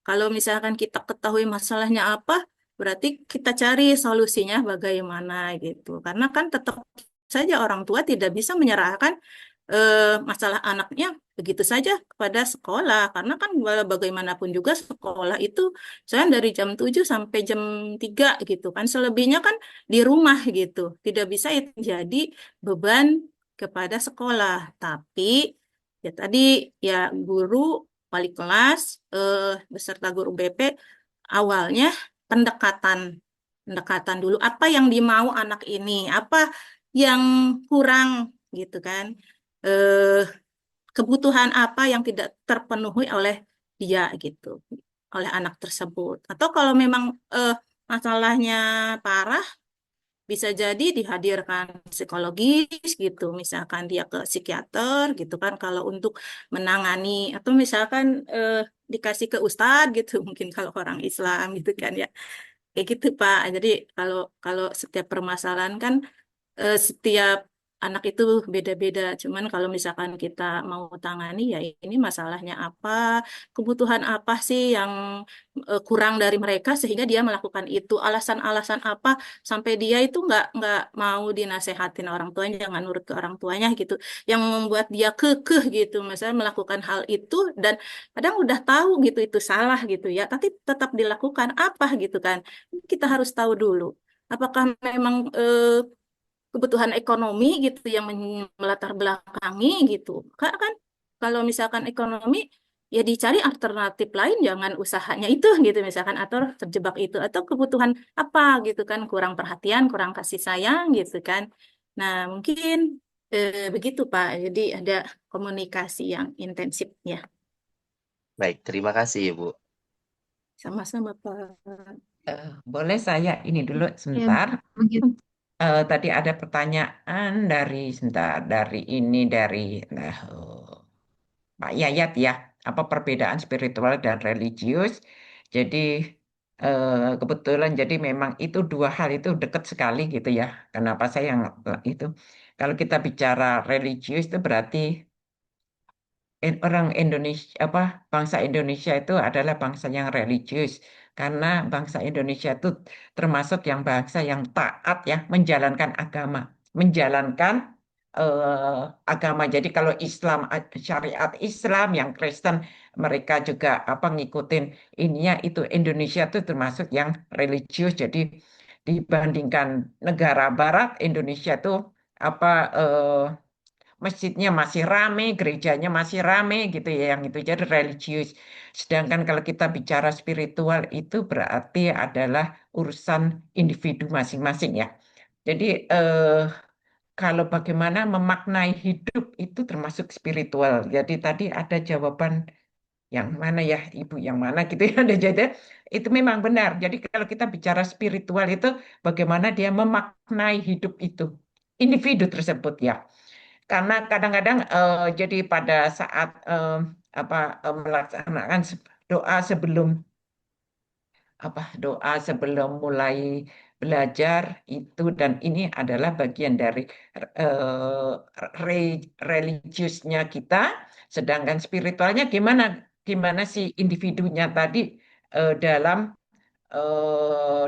Kalau misalkan kita ketahui masalahnya apa, berarti kita cari solusinya bagaimana gitu. Karena kan tetap saja orang tua tidak bisa menyerahkan masalah anaknya begitu saja kepada sekolah. Karena kan bagaimanapun juga sekolah itu saya dari jam 7 sampai jam 3 gitu kan. Selebihnya kan di rumah gitu. Tidak bisa itu jadi beban kepada sekolah. Tapi ya tadi ya guru wali kelas beserta guru BP awalnya pendekatan pendekatan dulu apa yang dimau anak ini, apa yang kurang gitu kan. Eh Kebutuhan apa yang tidak terpenuhi oleh dia gitu, oleh anak tersebut. Atau kalau memang masalahnya parah bisa jadi dihadirkan psikologis gitu, misalkan dia ke psikiater gitu kan kalau untuk menangani atau misalkan dikasih ke ustadz gitu mungkin kalau orang Islam gitu kan ya. Kayak gitu Pak. Jadi kalau kalau setiap permasalahan kan setiap anak itu beda-beda. Cuman kalau misalkan kita mau tangani ya ini masalahnya apa, kebutuhan apa sih yang kurang dari mereka sehingga dia melakukan itu. Alasan-alasan apa sampai dia itu nggak mau dinasehatin orang tuanya, jangan nurut ke orang tuanya gitu. Yang membuat dia kekeh gitu, misalnya melakukan hal itu dan kadang udah tahu gitu itu salah gitu ya, tapi tetap dilakukan apa gitu kan. Kita harus tahu dulu. Apakah memang kebutuhan ekonomi gitu yang melatar belakangi gitu. Kak kan kalau misalkan ekonomi ya dicari alternatif lain jangan usahanya itu gitu misalkan atau terjebak itu atau kebutuhan apa gitu kan kurang perhatian, kurang kasih sayang gitu kan. Nah, mungkin begitu Pak. Jadi ada komunikasi yang intensif ya. Baik, terima kasih Ibu. Sama-sama Pak. Boleh saya ini dulu Ya, sebentar. begitu. Tadi ada pertanyaan dari sebentar dari Pak Yayat ya, apa perbedaan spiritual dan religius? Jadi kebetulan jadi memang itu dua hal itu dekat sekali gitu ya. Kenapa saya yang itu? Kalau kita bicara religius itu berarti orang Indonesia apa bangsa Indonesia itu adalah bangsa yang religius karena bangsa Indonesia itu termasuk yang bangsa yang taat ya menjalankan agama, menjalankan agama. Jadi kalau Islam syariat Islam yang Kristen mereka juga apa ngikutin ininya itu Indonesia itu termasuk yang religius. Jadi dibandingkan negara Barat Indonesia itu apa masjidnya masih rame, gerejanya masih rame gitu ya, yang itu jadi religius. Sedangkan kalau kita bicara spiritual itu berarti adalah urusan individu masing-masing ya. Jadi kalau bagaimana memaknai hidup itu termasuk spiritual. Jadi tadi ada jawaban yang mana ya Ibu, yang mana gitu ya. Ada jadi itu memang benar. Jadi kalau kita bicara spiritual itu bagaimana dia memaknai hidup itu, individu tersebut ya. Karena kadang-kadang jadi pada saat apa melaksanakan doa sebelum doa sebelum mulai belajar itu dan ini adalah bagian dari eh, religiusnya kita, sedangkan spiritualnya gimana gimana sih individunya tadi dalam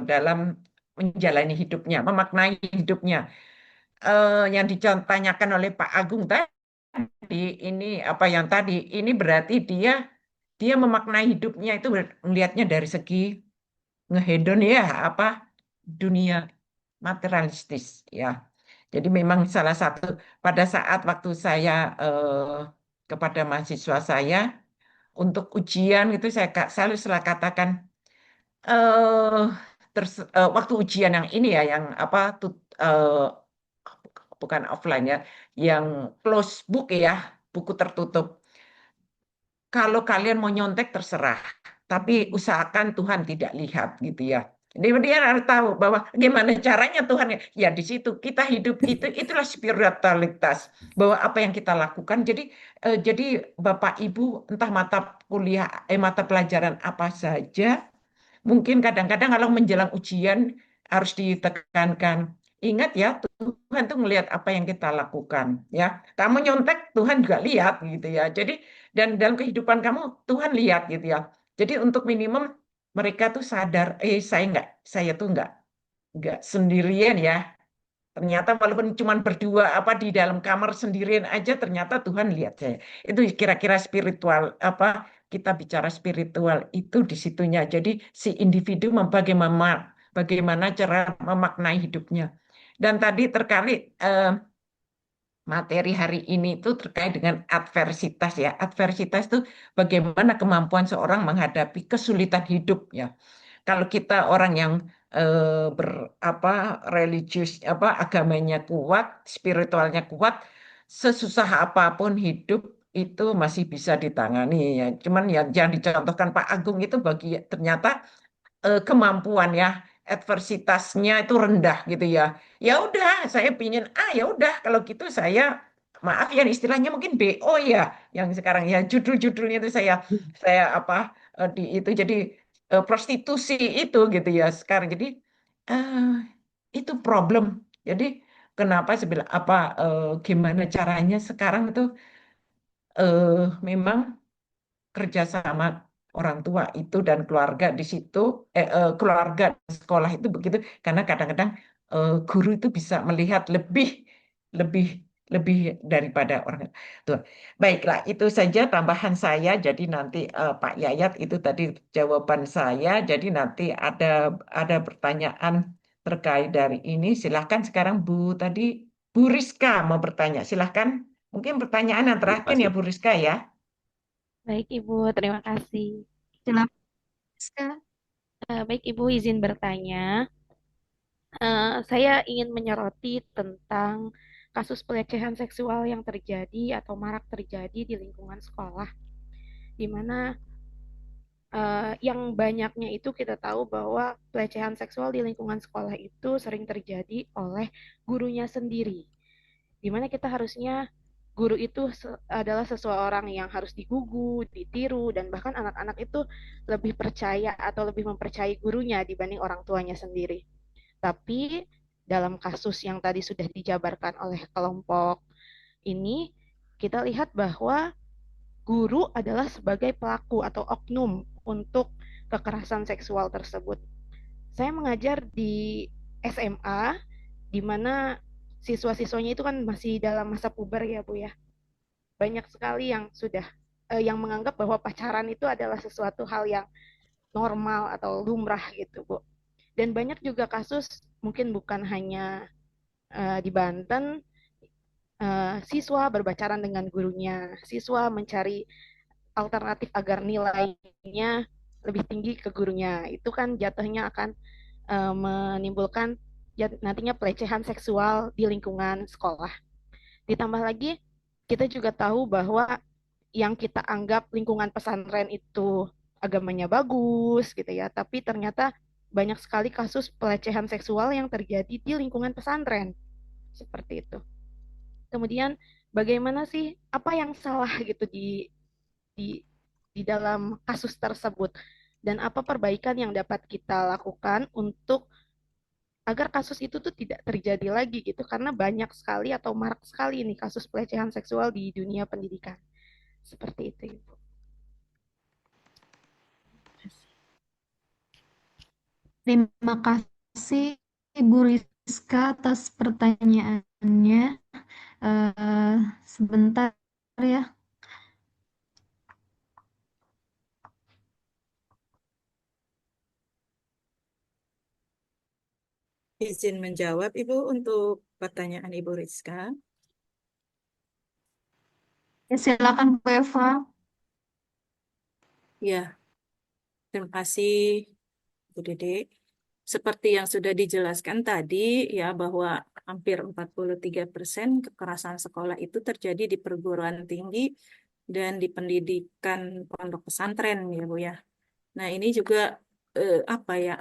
dalam menjalani hidupnya, memaknai hidupnya. Yang ditanyakan oleh Pak Agung tadi ini apa yang tadi ini berarti dia dia memaknai hidupnya itu melihatnya dari segi ngehedon ya apa dunia materialistis ya. Jadi memang salah satu pada saat waktu saya kepada mahasiswa saya untuk ujian itu saya selalu katakan eh waktu ujian yang ini ya yang apa bukan offline ya, yang close book ya, buku tertutup. Kalau kalian mau nyontek terserah, tapi usahakan Tuhan tidak lihat gitu ya. Jadi dia harus tahu bahwa gimana caranya Tuhan ya di situ kita hidup itulah spiritualitas bahwa apa yang kita lakukan. Jadi Bapak Ibu entah mata pelajaran apa saja. Mungkin kadang-kadang kalau menjelang ujian harus ditekankan. Ingat ya, Tuhan tuh ngelihat apa yang kita lakukan. Ya, kamu nyontek, Tuhan juga lihat gitu ya. Jadi dan dalam kehidupan kamu Tuhan lihat gitu ya. Jadi untuk minimum mereka tuh sadar, saya tuh nggak sendirian ya. Ternyata walaupun cuma berdua apa di dalam kamar sendirian aja ternyata Tuhan lihat saya. Itu kira-kira spiritual apa kita bicara spiritual itu di situnya. Jadi si individu bagaimana cara memaknai hidupnya. Dan tadi terkait materi hari ini itu terkait dengan adversitas ya. Adversitas itu bagaimana kemampuan seorang menghadapi kesulitan hidup ya. Kalau kita orang yang ber apa religius agamanya kuat, spiritualnya kuat, sesusah apapun hidup itu masih bisa ditangani ya. Cuman ya yang dicontohkan Pak Agung itu ternyata kemampuan ya adversitasnya itu rendah gitu ya. Ya udah, saya pingin ya udah kalau gitu saya maaf ya istilahnya mungkin BO ya yang sekarang ya judul-judulnya itu saya apa di itu jadi prostitusi itu gitu ya sekarang. Jadi eh, itu problem. Jadi kenapa saya bilang gimana caranya sekarang itu memang kerjasama orang tua itu dan keluarga di situ, keluarga dan sekolah itu begitu, karena kadang-kadang guru itu bisa melihat lebih, lebih, lebih daripada orang tua. Baiklah, itu saja tambahan saya. Jadi nanti Pak Yayat itu tadi jawaban saya. Jadi nanti ada pertanyaan terkait dari ini. Silahkan sekarang Bu Rizka mau bertanya. Silahkan. Mungkin pertanyaan yang Terima terakhir ya kasih. Bu Rizka ya. Baik, Ibu, terima kasih. Silakan, Rizka. Baik, Ibu, izin bertanya. Saya ingin menyoroti tentang kasus pelecehan seksual yang terjadi atau marak terjadi di lingkungan sekolah, di mana yang banyaknya itu kita tahu bahwa pelecehan seksual di lingkungan sekolah itu sering terjadi oleh gurunya sendiri, di mana kita harusnya guru itu adalah seseorang yang harus digugu, ditiru, dan bahkan anak-anak itu lebih percaya atau lebih mempercayai gurunya dibanding orang tuanya sendiri. Tapi dalam kasus yang tadi sudah dijabarkan oleh kelompok ini, kita lihat bahwa guru adalah sebagai pelaku atau oknum untuk kekerasan seksual tersebut. Saya mengajar di SMA, di mana siswa-siswanya itu kan masih dalam masa puber ya Bu ya. Banyak sekali yang yang menganggap bahwa pacaran itu adalah sesuatu hal yang normal atau lumrah gitu Bu. Dan banyak juga kasus mungkin bukan hanya di Banten, siswa berpacaran dengan gurunya, siswa mencari alternatif agar nilainya lebih tinggi ke gurunya. Itu kan jatuhnya akan menimbulkan nantinya pelecehan seksual di lingkungan sekolah. Ditambah lagi, kita juga tahu bahwa yang kita anggap lingkungan pesantren itu agamanya bagus gitu ya, tapi ternyata banyak sekali kasus pelecehan seksual yang terjadi di lingkungan pesantren seperti itu. Kemudian bagaimana sih apa yang salah gitu di di dalam kasus tersebut dan apa perbaikan yang dapat kita lakukan untuk agar kasus itu tuh tidak terjadi lagi gitu karena banyak sekali atau marak sekali ini kasus pelecehan seksual di dunia pendidikan. Seperti itu, Ibu. Terima kasih Ibu Rizka atas pertanyaannya. Sebentar ya. Izin menjawab, Ibu, untuk pertanyaan Ibu Rizka. Ya, silakan Bu Eva. Ya, terima kasih, Bu Dede. seperti yang sudah dijelaskan tadi ya bahwa hampir 43% kekerasan sekolah itu terjadi di perguruan tinggi dan di pendidikan pondok pesantren ya Bu ya. Nah, ini juga apa ya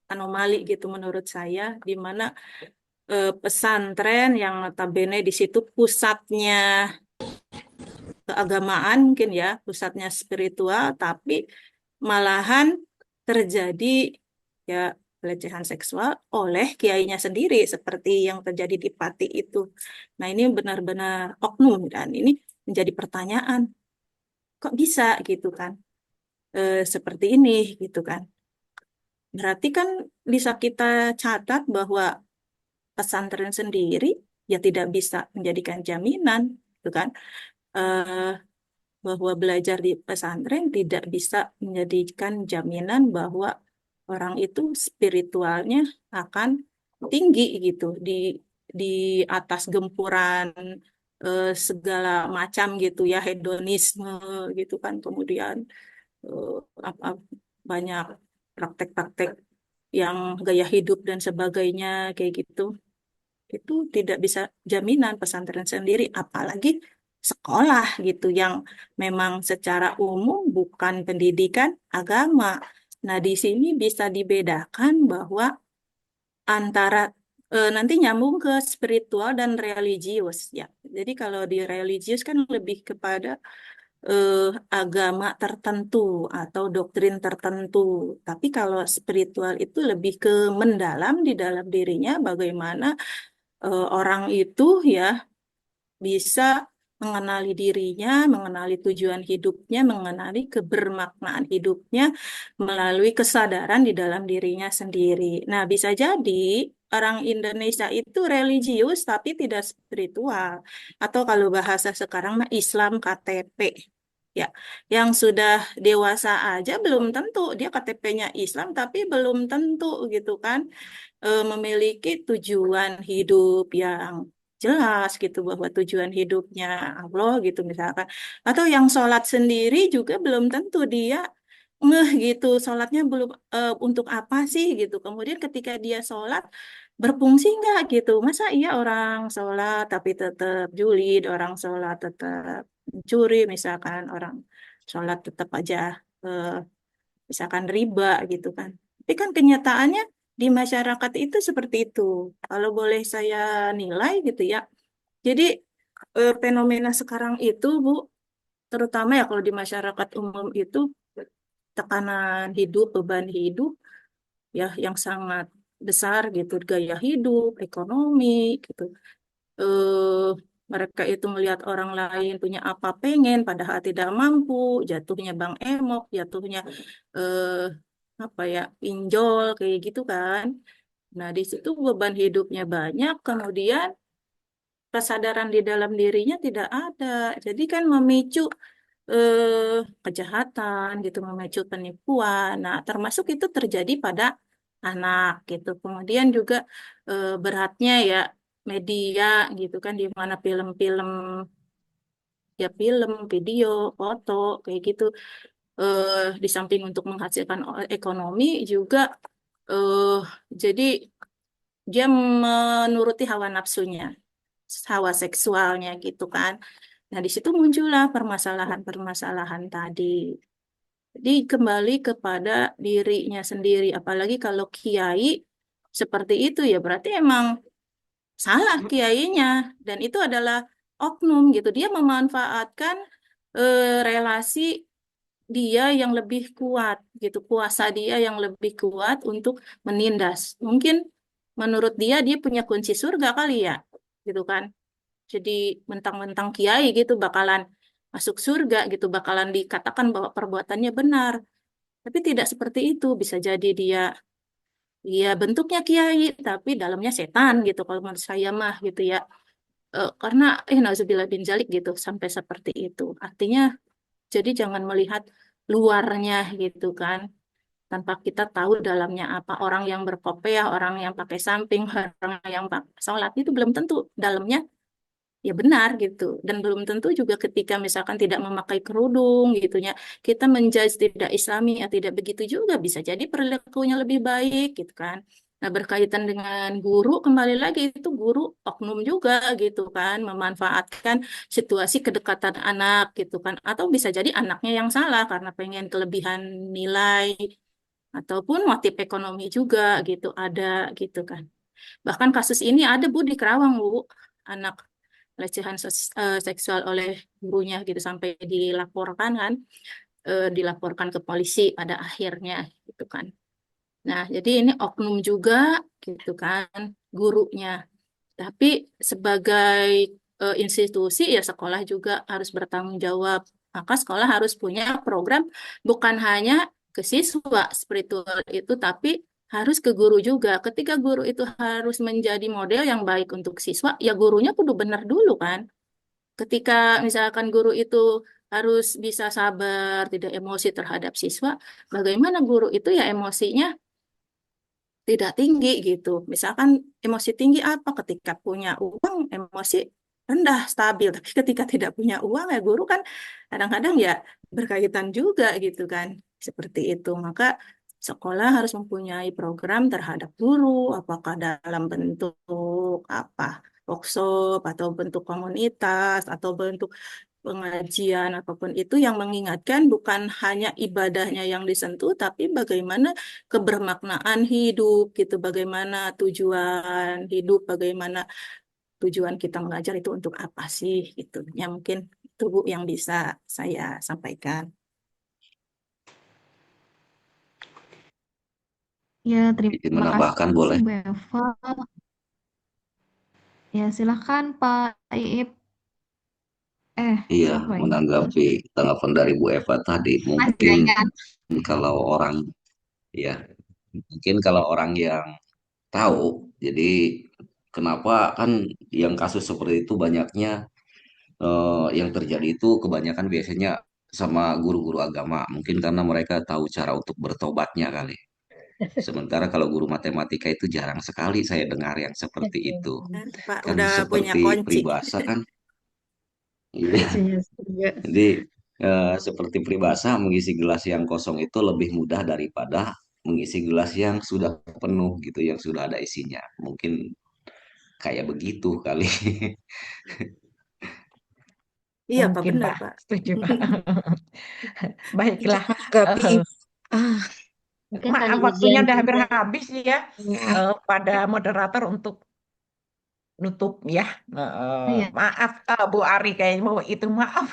anomali gitu menurut saya di mana pesantren yang notabene di situ pusatnya keagamaan mungkin ya, pusatnya spiritual, tapi malahan terjadi ya pelecehan seksual oleh kiainya sendiri seperti yang terjadi di Pati itu. Nah, ini benar-benar oknum dan ini menjadi pertanyaan, kok bisa gitu kan? Seperti ini gitu kan. Berarti kan bisa kita catat bahwa pesantren sendiri ya tidak bisa menjadikan jaminan gitu kan. Eh, bahwa belajar di pesantren tidak bisa menjadikan jaminan bahwa orang itu spiritualnya akan tinggi gitu di atas gempuran segala macam gitu ya hedonisme gitu kan kemudian eh, apa banyak praktek-praktek yang gaya hidup dan sebagainya kayak gitu itu tidak bisa jaminan pesantren sendiri, apalagi sekolah gitu yang memang secara umum bukan pendidikan agama. Nah, di sini bisa dibedakan bahwa antara nanti nyambung ke spiritual dan religius ya. Jadi kalau di religius kan lebih kepada eh, agama tertentu atau doktrin tertentu. Tapi kalau spiritual itu lebih ke mendalam di dalam dirinya bagaimana orang itu ya bisa mengenali dirinya, mengenali tujuan hidupnya, mengenali kebermaknaan hidupnya melalui kesadaran di dalam dirinya sendiri. Nah, bisa jadi orang Indonesia itu religius tapi tidak spiritual. Atau kalau bahasa sekarang mah Islam KTP. Ya, yang sudah dewasa aja belum tentu dia KTP-nya Islam tapi belum tentu gitu kan memiliki tujuan hidup yang jelas gitu bahwa tujuan hidupnya Allah gitu misalkan atau yang sholat sendiri juga belum tentu dia ngeh gitu sholatnya belum untuk apa sih gitu kemudian ketika dia sholat berfungsi nggak gitu masa iya orang sholat tapi tetap julid orang sholat tetap mencuri misalkan orang sholat tetap aja eh, misalkan riba gitu kan. Tapi kan kenyataannya di masyarakat itu seperti itu. Kalau boleh saya nilai gitu ya. Jadi fenomena sekarang itu Bu, terutama ya kalau di masyarakat umum itu tekanan hidup, beban hidup ya yang sangat besar gitu, gaya hidup, ekonomi gitu. eh, Mereka itu melihat orang lain punya apa pengen, padahal tidak mampu, jatuhnya bang emok, jatuhnya eh, apa ya pinjol kayak gitu kan. Nah di situ beban hidupnya banyak, kemudian kesadaran di dalam dirinya tidak ada. Jadi kan memicu kejahatan gitu, memicu penipuan. Nah termasuk itu terjadi pada anak gitu. Kemudian juga beratnya ya media gitu kan di mana film-film ya film, video, foto kayak gitu di samping untuk menghasilkan ekonomi juga eh jadi dia menuruti hawa nafsunya, hawa seksualnya gitu kan. Nah, di situ muncullah permasalahan-permasalahan tadi. Jadi kembali kepada dirinya sendiri, apalagi kalau kiai seperti itu ya berarti emang salah kiainya dan itu adalah oknum gitu. Dia memanfaatkan relasi dia yang lebih kuat gitu, kuasa dia yang lebih kuat untuk menindas. Mungkin menurut dia dia punya kunci surga kali ya, gitu kan. Jadi mentang-mentang kiai gitu bakalan masuk surga gitu, bakalan dikatakan bahwa perbuatannya benar. Tapi tidak seperti itu. Bisa jadi dia bentuknya kiai tapi dalamnya setan gitu kalau menurut saya mah gitu ya. Karena nauzubillah bin dzalik gitu sampai seperti itu. Artinya jadi jangan melihat luarnya gitu kan, tanpa kita tahu dalamnya apa. Orang yang berkopiah, orang yang pakai samping, orang yang pakai sholat itu belum tentu dalamnya ya benar gitu. Dan belum tentu juga ketika misalkan tidak memakai kerudung gitu ya, kita menjudge tidak Islami ya tidak begitu juga, bisa jadi perilakunya lebih baik gitu kan. Nah, berkaitan dengan guru, kembali lagi itu guru oknum juga gitu kan, memanfaatkan situasi kedekatan anak gitu kan. Atau bisa jadi anaknya yang salah karena pengen kelebihan nilai ataupun motif ekonomi juga gitu ada gitu kan. Bahkan kasus ini ada Bu di Kerawang Bu, anak pelecehan seksual oleh gurunya gitu sampai dilaporkan kan, dilaporkan ke polisi pada akhirnya gitu kan. Nah, jadi ini oknum juga gitu kan gurunya. Tapi sebagai institusi ya sekolah juga harus bertanggung jawab. Maka sekolah harus punya program bukan hanya ke siswa spiritual itu, tapi harus ke guru juga. Ketika guru itu harus menjadi model yang baik untuk siswa, ya gurunya kudu benar dulu kan. Ketika misalkan guru itu harus bisa sabar, tidak emosi terhadap siswa, bagaimana guru itu ya emosinya tidak tinggi gitu. Misalkan emosi tinggi apa? Ketika punya uang, emosi rendah, stabil. Tapi ketika tidak punya uang, ya guru kan kadang-kadang ya berkaitan juga gitu kan. Seperti itu. Maka sekolah harus mempunyai program terhadap guru, apakah dalam bentuk apa? Workshop atau bentuk komunitas atau bentuk pengajian apapun itu yang mengingatkan bukan hanya ibadahnya yang disentuh, tapi bagaimana kebermaknaan hidup gitu, bagaimana tujuan hidup, bagaimana tujuan kita mengajar itu untuk apa sih gitu. Ya mungkin itu Bu yang bisa saya sampaikan. Ya, terima Menambahkan kasih boleh? Bu Eva. Ya, silahkan Pak Iip. Iya, Siapa ini? menanggapi tanggapan dari Bu Eva tadi, Mas mungkin Yayan. kalau orang, ya, mungkin kalau orang yang tahu, jadi kenapa kan yang kasus seperti itu banyaknya yang terjadi itu kebanyakan biasanya sama guru-guru agama, mungkin karena mereka tahu cara untuk bertobatnya kali. Sementara kalau guru matematika itu jarang sekali saya dengar yang seperti itu. Pak Kan udah punya seperti kunci. peribahasa kan, iya. Iya, setuju. Jadi seperti peribahasa mengisi gelas yang kosong itu lebih mudah daripada mengisi gelas yang sudah penuh gitu, yang sudah ada isinya. Mungkin kayak begitu kali. Iya Pak, Mungkin benar Pak, Pak. setuju Pak. Baiklah, Menanggapi eh, ah Mungkin maaf tanya waktunya ujian udah hampir juga. habis ya, ya, pada moderator untuk nutup ya. Iya. Maaf Bu Ari kayaknya mau itu maaf.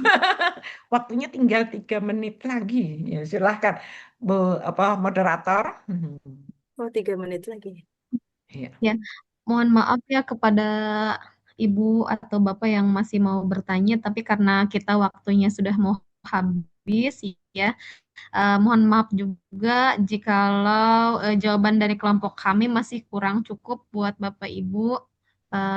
Waktunya tinggal 3 menit lagi. Ya, silahkan Bu apa moderator. Oh, 3 menit lagi. Iya. Ya, mohon maaf ya kepada Ibu atau Bapak yang masih mau bertanya, tapi karena kita waktunya sudah mau habis ya, mohon maaf juga jikalau jawaban dari kelompok kami masih kurang cukup buat Bapak Ibu.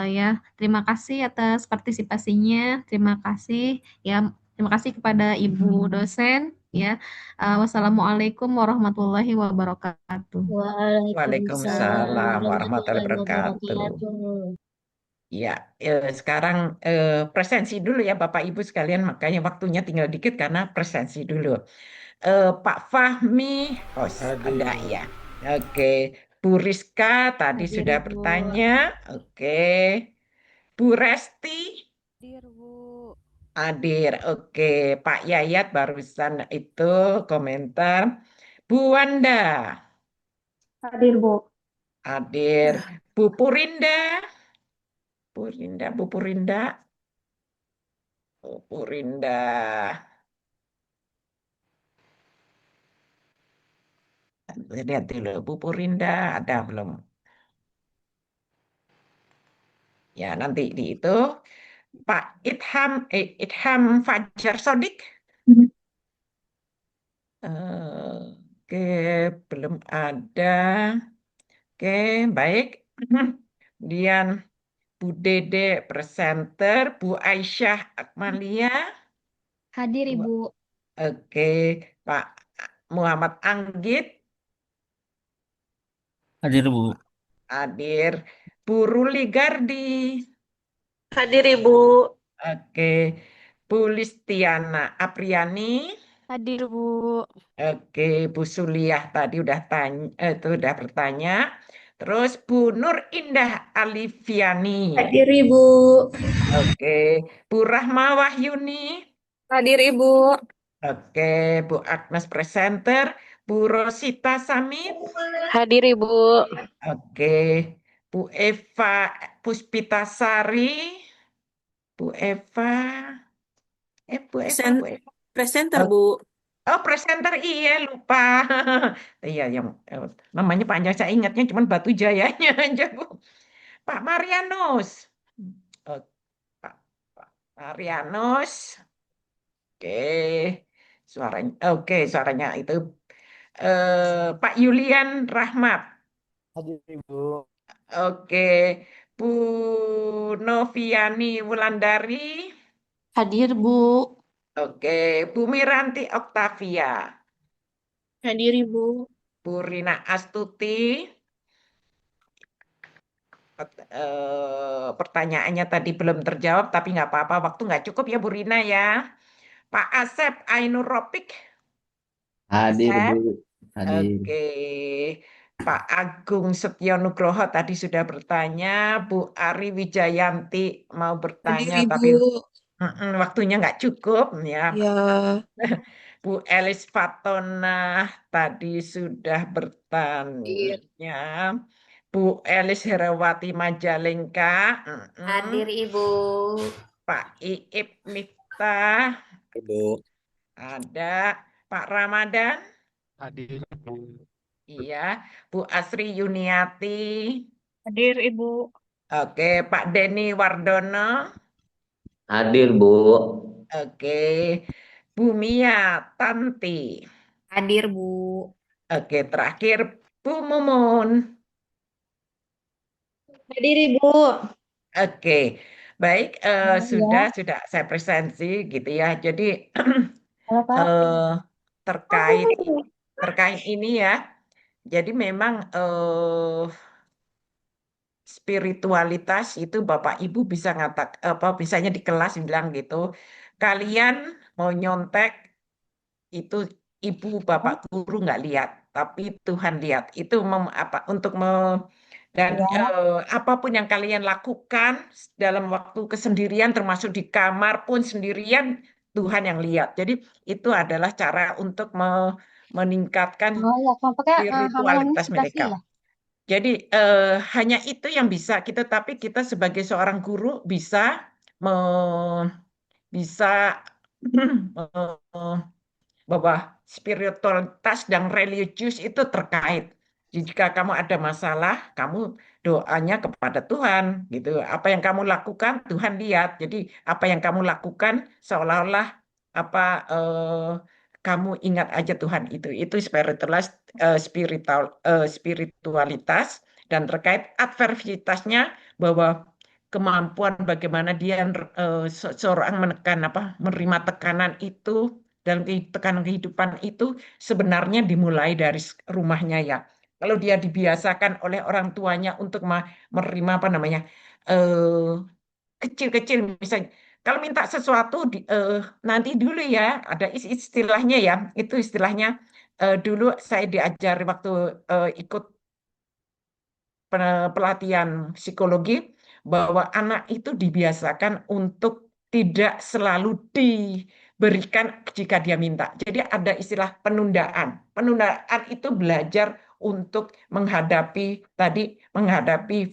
Ya, terima kasih atas partisipasinya. Terima kasih ya, terima kasih kepada Ibu dosen ya. Wassalamualaikum warahmatullahi wabarakatuh. Waalaikumsalam Waalaikumsalam warahmatullahi warahmatullahi wabarakatuh. wabarakatuh. Ya, sekarang presensi dulu ya Bapak Ibu sekalian, makanya waktunya tinggal dikit karena presensi dulu. Pak Fahmi, oh ada Hadir. ya. Oke, Bu Rizka tadi Hadir sudah Ibu. bertanya. Oke, Bu Resti Hadir, Bu. hadir. Oke, Pak Yayat barusan itu komentar. Bu Wanda Hadir Bu. hadir. Bu Purinda, Bu Purinda, Bu Purinda. Lihat dulu, Bu Purinda ada belum? Ya, nanti di itu. Pak Itham Fajar Sodik. Oke, belum ada. Oke, baik. Kemudian Bu Dede presenter, Bu Aisyah Akmalia. Hadir Bu- Ibu. Oke, Pak Muhammad Anggit Hadir Bu. hadir. Bu Ruli Gardi. Hadir Ibu. Oke. Bu Listiana Apriani. Hadir, Bu. Oke, Bu Suliah tadi udah tanya, itu udah bertanya. Terus Bu Nur Indah Alifiani. Hadir Ibu. Oke, Bu Rahma Wahyuni. Hadir Ibu. Oke, Bu Agnes Presenter. Bu Rosita Samit. Hadir Ibu. Oke, Bu Eva Puspitasari. Bu Eva. Bu Eva, Present, Bu Eva. presenter, Oh, Bu. oh, presenter, iya lupa. Iya, yang namanya panjang saya ingatnya cuma Batu Jayanya aja, Bu. Pak Marianus. Oh, Pak Marianus. Oke, suaranya itu Pak Yulian Rahmat. Hadir Ibu. Oke, Bu Noviani Wulandari. Hadir Bu. Oke, Bu Miranti Oktavia. Hadir Ibu. Bu Rina Astuti. Pertanyaannya tadi belum terjawab, tapi nggak apa-apa. Waktu nggak cukup ya, Bu Rina ya. Pak Asep Ainur Ropik. Hadir Asep. Bu. Hadir. Oke. Pak Agung Setionugroho tadi sudah bertanya. Bu Ari Wijayanti mau Hadir bertanya, tapi Ibu. waktunya nggak cukup ya. Ya. Bu Elis Fatona tadi sudah Hadir. bertanya. Bu Elis Herawati Majalengka. Hadir Ibu. Pak Iip Miftah. Ibu. Ada. Pak Ramadan. Hadir Bu. Iya. Bu Asri Yuniati. Hadir Ibu. Oke. Pak Denny Wardono. Hadir Bu. Oke. Bu Mia Tanti. Hadir Bu. Oke. Terakhir Bu Mumun. Hadir Ibu. Oke, baik, Ya, sudah saya presentasi gitu ya. Jadi halo Pak. eh, terkait terkait ini ya. Jadi memang spiritualitas itu Bapak Ibu bisa apa misalnya di kelas bilang gitu. Kalian mau nyontek itu ibu bapak guru nggak lihat, tapi Tuhan lihat. Itu untuk dan Ya, apapun yang kalian lakukan dalam waktu kesendirian, termasuk di kamar pun sendirian, Tuhan yang lihat. Jadi itu adalah cara untuk meningkatkan oh ya, kalau pakai hafalannya spiritualitas 11 mereka. ya. Jadi hanya itu yang bisa kita, tapi kita sebagai seorang guru bisa bahwa spiritualitas dan religius itu terkait. Jika kamu ada masalah, kamu doanya kepada Tuhan, gitu. Apa yang kamu lakukan, Tuhan lihat. Jadi apa yang kamu lakukan seolah-olah apa kamu ingat aja Tuhan itu. Itu spiritualitas dan terkait adversitasnya bahwa kemampuan bagaimana dia seorang menerima tekanan itu dalam tekanan kehidupan itu sebenarnya dimulai dari rumahnya ya. Kalau dia dibiasakan oleh orang tuanya untuk menerima eh, kecil-kecil misalnya. Kalau minta sesuatu nanti dulu ya, ada istilahnya ya. Itu istilahnya dulu saya diajari waktu ikut pelatihan psikologi bahwa anak itu dibiasakan untuk tidak selalu diberikan jika dia minta. Jadi ada istilah penundaan. Penundaan itu belajar untuk menghadapi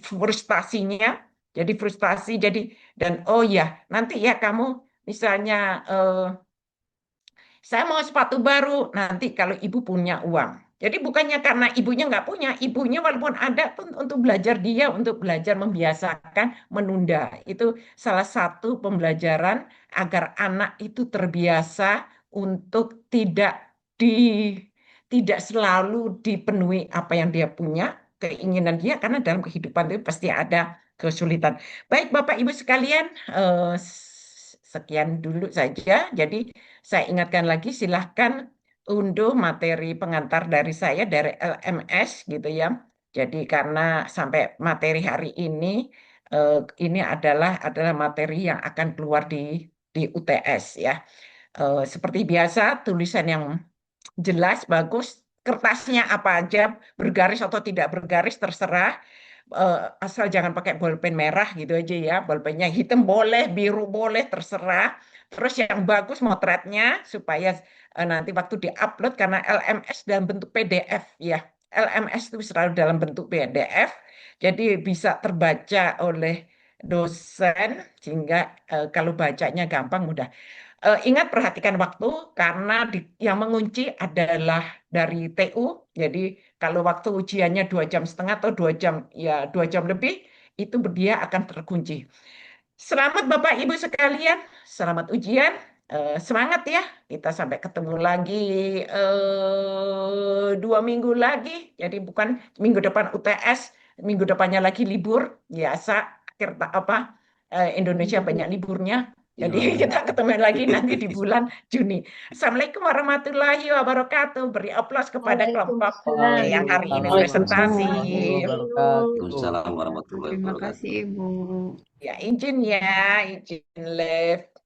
frustasinya. Jadi frustasi dan oh ya, nanti ya kamu misalnya saya mau sepatu baru nanti kalau ibu punya uang. Jadi bukannya karena ibunya nggak punya, ibunya walaupun ada pun untuk belajar dia untuk belajar membiasakan menunda. Itu salah satu pembelajaran agar anak itu terbiasa untuk di tidak selalu dipenuhi apa yang dia punya, keinginan dia karena dalam kehidupan itu pasti ada kesulitan. Baik Bapak Ibu sekalian, sekian dulu saja. Jadi saya ingatkan lagi, silahkan unduh materi pengantar dari saya, dari LMS gitu ya. Jadi karena sampai materi hari ini Ini adalah materi yang akan keluar di UTS ya. Seperti biasa, tulisan yang jelas, bagus, kertasnya apa aja, bergaris atau tidak bergaris terserah. Asal jangan pakai bolpen merah gitu aja ya. Bolpennya hitam boleh, biru boleh, terserah. Terus yang bagus motretnya supaya nanti waktu diupload, karena LMS dalam bentuk PDF ya. LMS itu selalu dalam bentuk PDF, jadi bisa terbaca oleh dosen sehingga kalau bacanya gampang, mudah. Ingat perhatikan waktu karena yang mengunci adalah dari TU. Jadi kalau waktu ujiannya 2,5 jam atau 2 jam, ya 2 jam lebih, itu dia akan terkunci. Selamat Bapak Ibu sekalian, selamat ujian. Semangat ya, kita sampai ketemu lagi 2 minggu lagi. Jadi bukan minggu depan UTS, minggu depannya lagi libur. Biasa Indonesia banyak liburnya. Jadi kita ketemu lagi nanti di bulan Juni. Assalamualaikum warahmatullahi wabarakatuh. Beri aplaus kepada kelompok Waalaikumsalam. yang hari ini Waalaikumsalam presentasi. warahmatullahi wabarakatuh. Waalaikumsalam warahmatullahi Terima wabarakatuh. kasih Ibu. Ya, izin ya, izin live.